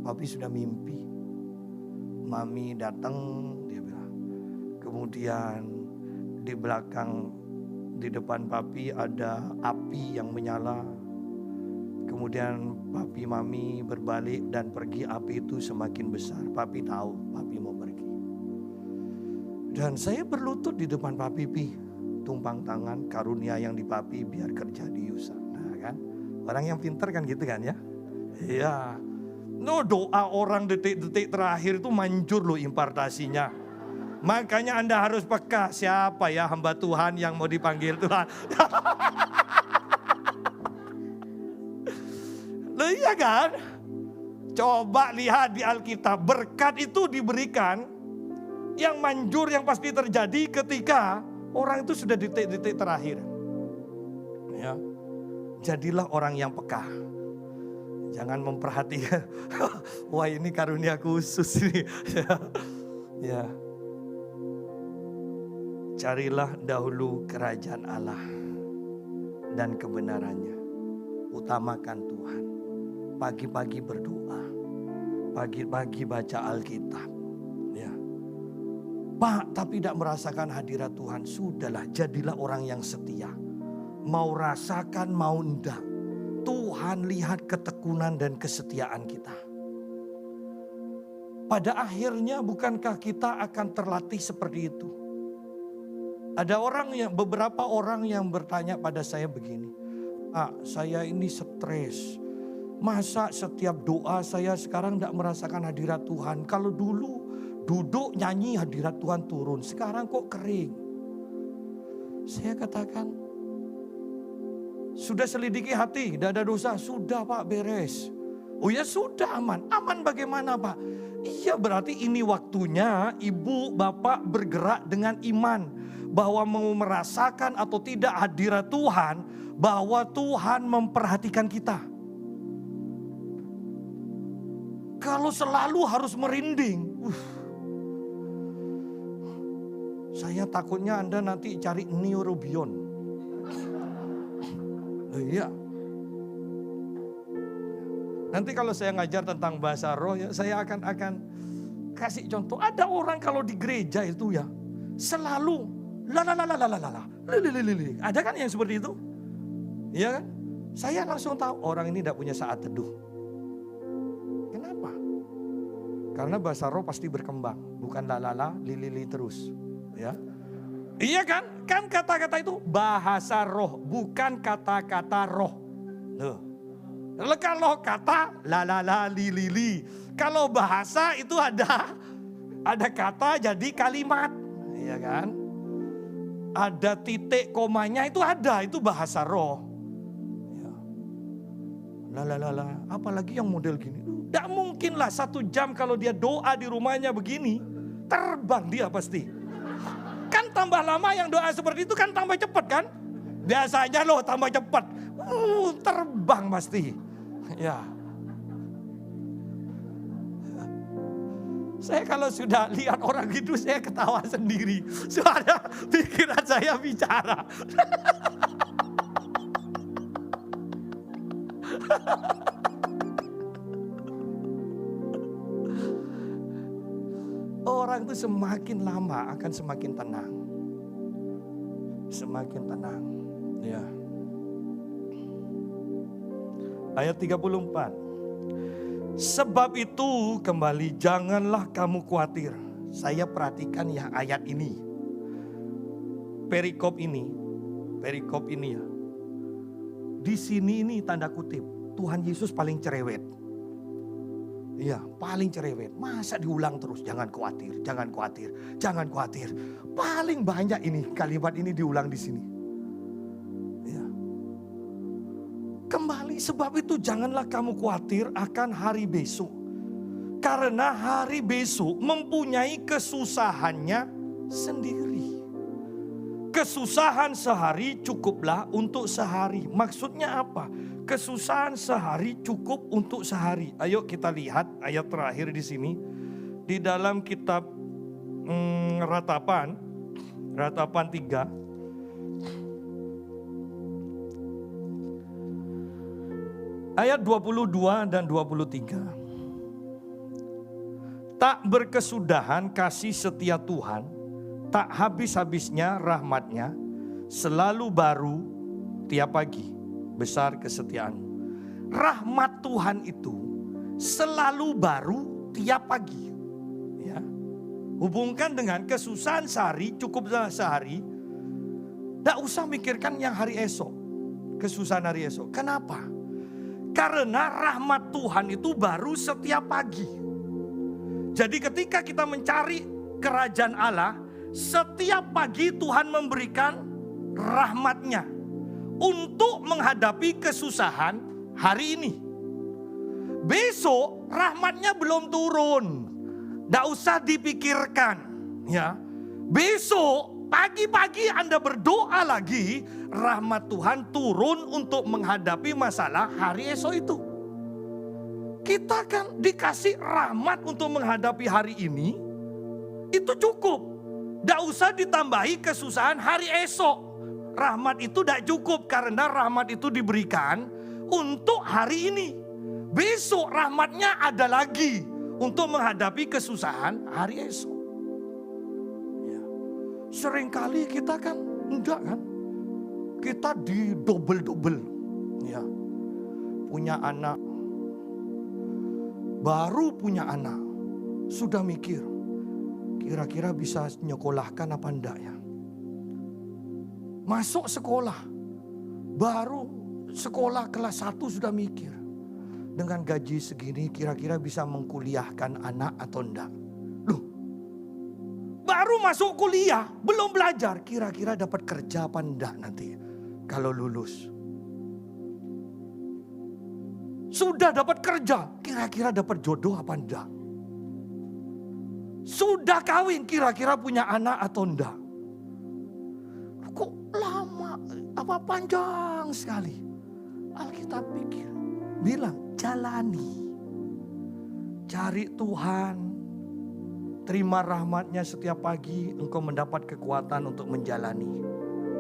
Papi sudah mimpi. Mami datang, dia bilang. Kemudian di belakang, di depan papi ada api yang menyala. Kemudian papi mami berbalik dan pergi, api itu semakin besar. Papi tahu papi mau pergi. Dan saya berlutut di depan papi, "Pi, tumpang tangan karunia yang di papi biar kerja di Yusa." Nah kan, orang yang pintar kan gitu kan ya. Iya. No, doa orang detik-detik terakhir itu manjur loh impartasinya. Makanya Anda harus peka, siapa ya hamba Tuhan yang mau dipanggil Tuhan. Loh iya kan? Coba lihat di Alkitab, berkat itu diberikan, yang manjur yang pasti terjadi ketika orang itu sudah di titik terakhir. Ya. Jadilah orang yang peka. Jangan memperhatikan, wah ini karunia khusus ini. Ya. Carilah dahulu kerajaan Allah dan kebenarannya. Utamakan Tuhan. Pagi-pagi berdoa. Pagi-pagi baca Alkitab. Ya. Pak, tapi tidak merasakan hadirat Tuhan. Sudahlah, jadilah orang yang setia. Mau rasakan, mau enggak. Tuhan lihat ketekunan dan kesetiaan kita. Pada akhirnya bukankah kita akan terlatih seperti itu? Ada beberapa orang yang bertanya pada saya begini, Pak, saya ini stres. Masa setiap doa saya sekarang tidak merasakan hadirat Tuhan? Kalau dulu duduk nyanyi hadirat Tuhan turun, sekarang kok kering? Saya katakan, sudah selidiki hati, tidak ada dosa? Sudah Pak, beres. Oh ya sudah, aman. Aman bagaimana Pak? Iya berarti ini waktunya ibu bapak bergerak dengan iman. Bahwa mau merasakan atau tidak hadirat Tuhan, bahwa Tuhan memperhatikan kita. Kalau selalu harus merinding, saya takutnya Anda nanti cari neurobion. Iya. Nanti kalau saya ngajar tentang bahasa roh, ya, saya akan kasih contoh. Ada orang kalau di gereja itu ya selalu ada kan yang seperti itu? Iya kan? Saya langsung tahu orang ini tidak punya saat teduh. Kenapa? Karena bahasa roh pasti berkembang, bukan lili terus. Ya. Iya kan? Kan kata-kata itu bahasa roh, bukan kata-kata roh. Loh. Kalau kata li. Kalau bahasa itu ada kata jadi kalimat. Iya kan? Ada titik komanya itu ada, itu bahasa roh. Ya. Apalagi yang model gini. Tidak mungkin lah 1 jam kalau dia doa di rumahnya begini, terbang dia pasti. Kan tambah lama yang doa seperti itu kan tambah cepat kan? Biasanya loh tambah cepat. Terbang pasti. Ya. Saya kalau sudah lihat orang gitu saya ketawa sendiri. Soalnya pikiran saya bicara. Orang itu semakin lama akan semakin tenang. Semakin tenang. Ya. Ayat 34. Sebab itu kembali janganlah kamu khawatir. Saya perhatikan ya ayat ini. Perikop ini ya. Di sini ini tanda kutip. Tuhan Yesus paling cerewet. Iya, paling cerewet. Masa diulang terus? Jangan khawatir, jangan khawatir, jangan khawatir. Paling banyak ini kalimat ini diulang di sini. Ya. Kembali sebab itu janganlah kamu khawatir akan hari besok. Karena hari besok mempunyai kesusahannya sendiri. Kesusahan sehari cukuplah untuk sehari. Maksudnya apa? Kesusahan sehari cukup untuk sehari. Ayo kita lihat ayat terakhir di sini. Di dalam kitab Ratapan 3. Ayat 22 dan 23. Tak berkesudahan kasih setia Tuhan, tak habis-habisnya rahmatnya, selalu baru tiap pagi, besar kesetiaanmu. Rahmat Tuhan itu selalu baru tiap pagi. Ya. Hubungkan dengan kesusahan sehari, cukup sehari. Tak usah mikirkan yang hari esok, kesusahan hari esok. Kenapa? Karena rahmat Tuhan itu baru setiap pagi. Jadi ketika kita mencari kerajaan Allah, setiap pagi Tuhan memberikan rahmat-Nya untuk menghadapi kesusahan hari ini. Besok rahmat-Nya belum turun. Tidak usah dipikirkan. Ya, besok pagi-pagi Anda berdoa lagi, rahmat Tuhan turun untuk menghadapi masalah hari esok itu. Kita kan dikasih rahmat untuk menghadapi hari ini, itu cukup. Tidak usah ditambahi kesusahan hari esok. Rahmat itu tidak cukup karena rahmat itu diberikan untuk hari ini. Besok rahmatnya ada lagi untuk menghadapi kesusahan hari esok. Ya. Seringkali kita kan enggak kan. Kita didobel-dobel. Ya. Punya anak. Baru punya anak. Sudah mikir. Kira-kira bisa nyekolahkan apa enggak ya. Masuk sekolah. Baru sekolah kelas 1 sudah mikir. Dengan gaji segini kira-kira bisa mengkuliahkan anak atau enggak. Loh, baru masuk kuliah, belum belajar. Kira-kira dapat kerja apa enggak nanti kalau lulus. Sudah dapat kerja, kira-kira dapat jodoh apa enggak. Sudah kawin, kira-kira punya anak atau enggak. Kok lama, apa panjang sekali. Alkitab pikir, bilang jalani. Cari Tuhan. Terima rahmat-Nya setiap pagi. Engkau mendapat kekuatan untuk menjalani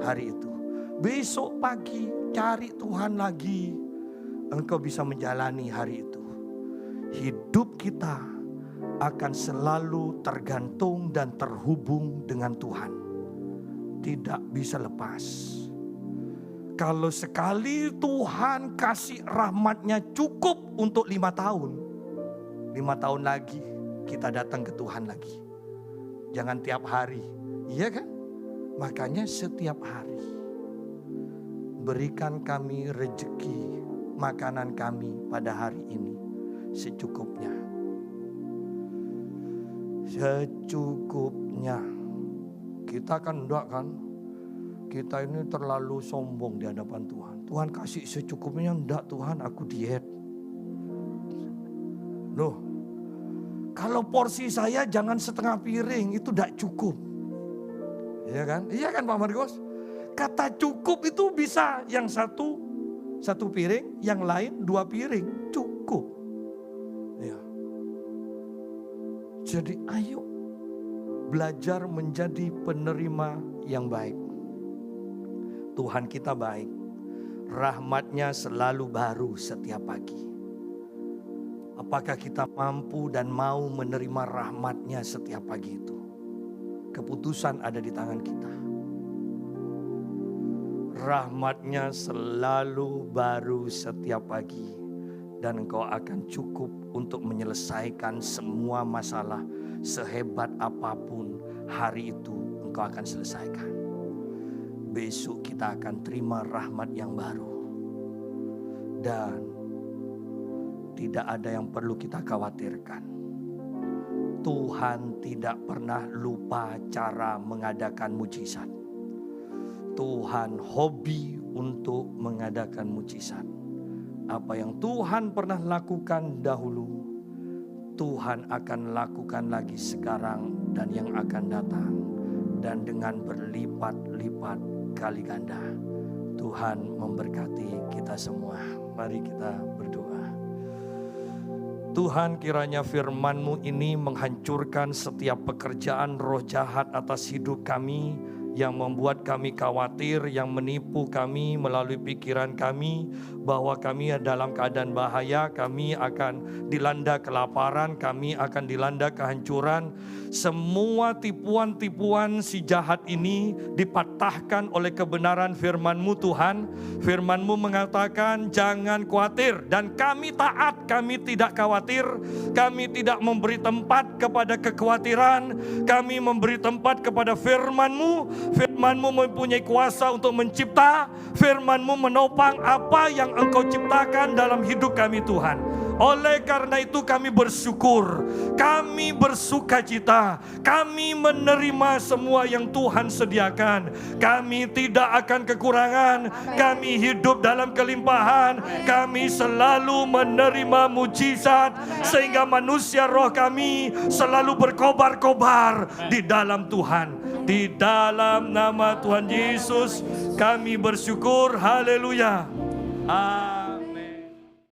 hari itu. Besok pagi cari Tuhan lagi. Engkau bisa menjalani hari itu. Hidup kita akan selalu tergantung dan terhubung dengan Tuhan. Tidak bisa lepas. Kalau sekali Tuhan kasih rahmat-Nya cukup untuk 5 tahun. 5 tahun lagi kita datang ke Tuhan lagi. Jangan tiap hari. Iya kan? Makanya setiap hari. Berikan kami rejeki makanan kami pada hari ini. Secukupnya. Secukupnya. Kita kan enggak kan? Kita ini terlalu sombong di hadapan Tuhan. Tuhan kasih secukupnya, enggak Tuhan aku diet. Loh, kalau porsi saya jangan setengah piring, itu enggak cukup. Iya kan? Iya kan Pak Markus? Kata cukup itu bisa yang satu piring, yang lain 2 piring, cukup. Ya. Jadi ayo belajar menjadi penerima yang baik. Tuhan kita baik. Rahmat-Nya selalu baru setiap pagi. Apakah kita mampu dan mau menerima rahmat-Nya setiap pagi itu? Keputusan ada di tangan kita. Rahmat-Nya selalu baru setiap pagi. Dan engkau akan cukup untuk menyelesaikan semua masalah. Sehebat apapun hari itu engkau akan selesaikan. Besok kita akan terima rahmat yang baru. Dan tidak ada yang perlu kita khawatirkan. Tuhan tidak pernah lupa cara mengadakan mujizat. Tuhan hobi untuk mengadakan mujizat. Apa yang Tuhan pernah lakukan dahulu, Tuhan akan lakukan lagi sekarang dan yang akan datang. Dan dengan berlipat-lipat kali ganda. Tuhan memberkati kita semua. Mari kita berdoa. Tuhan, kiranya firman-Mu ini menghancurkan setiap pekerjaan roh jahat atas hidup kami yang membuat kami khawatir, yang menipu kami melalui pikiran kami bahwa kami dalam keadaan bahaya, kami akan dilanda kelaparan, kami akan dilanda kehancuran. Semua tipuan-tipuan si jahat ini dipatahkan oleh kebenaran firman-Mu Tuhan. Firman-Mu mengatakan jangan khawatir, dan kami taat, kami tidak khawatir. Kami tidak memberi tempat kepada kekhawatiran, kami memberi tempat kepada firman-Mu. Firman-Mu mempunyai kuasa untuk mencipta, firman-Mu menopang apa yang Engkau ciptakan dalam hidup kami Tuhan. Oleh karena itu kami bersyukur, kami bersukacita, kami menerima semua yang Tuhan sediakan. Kami tidak akan kekurangan, kami hidup dalam kelimpahan, kami selalu menerima mujizat, sehingga manusia roh kami selalu berkobar-kobar di dalam Tuhan. Di dalam nama Tuhan Yesus kami bersyukur, haleluya.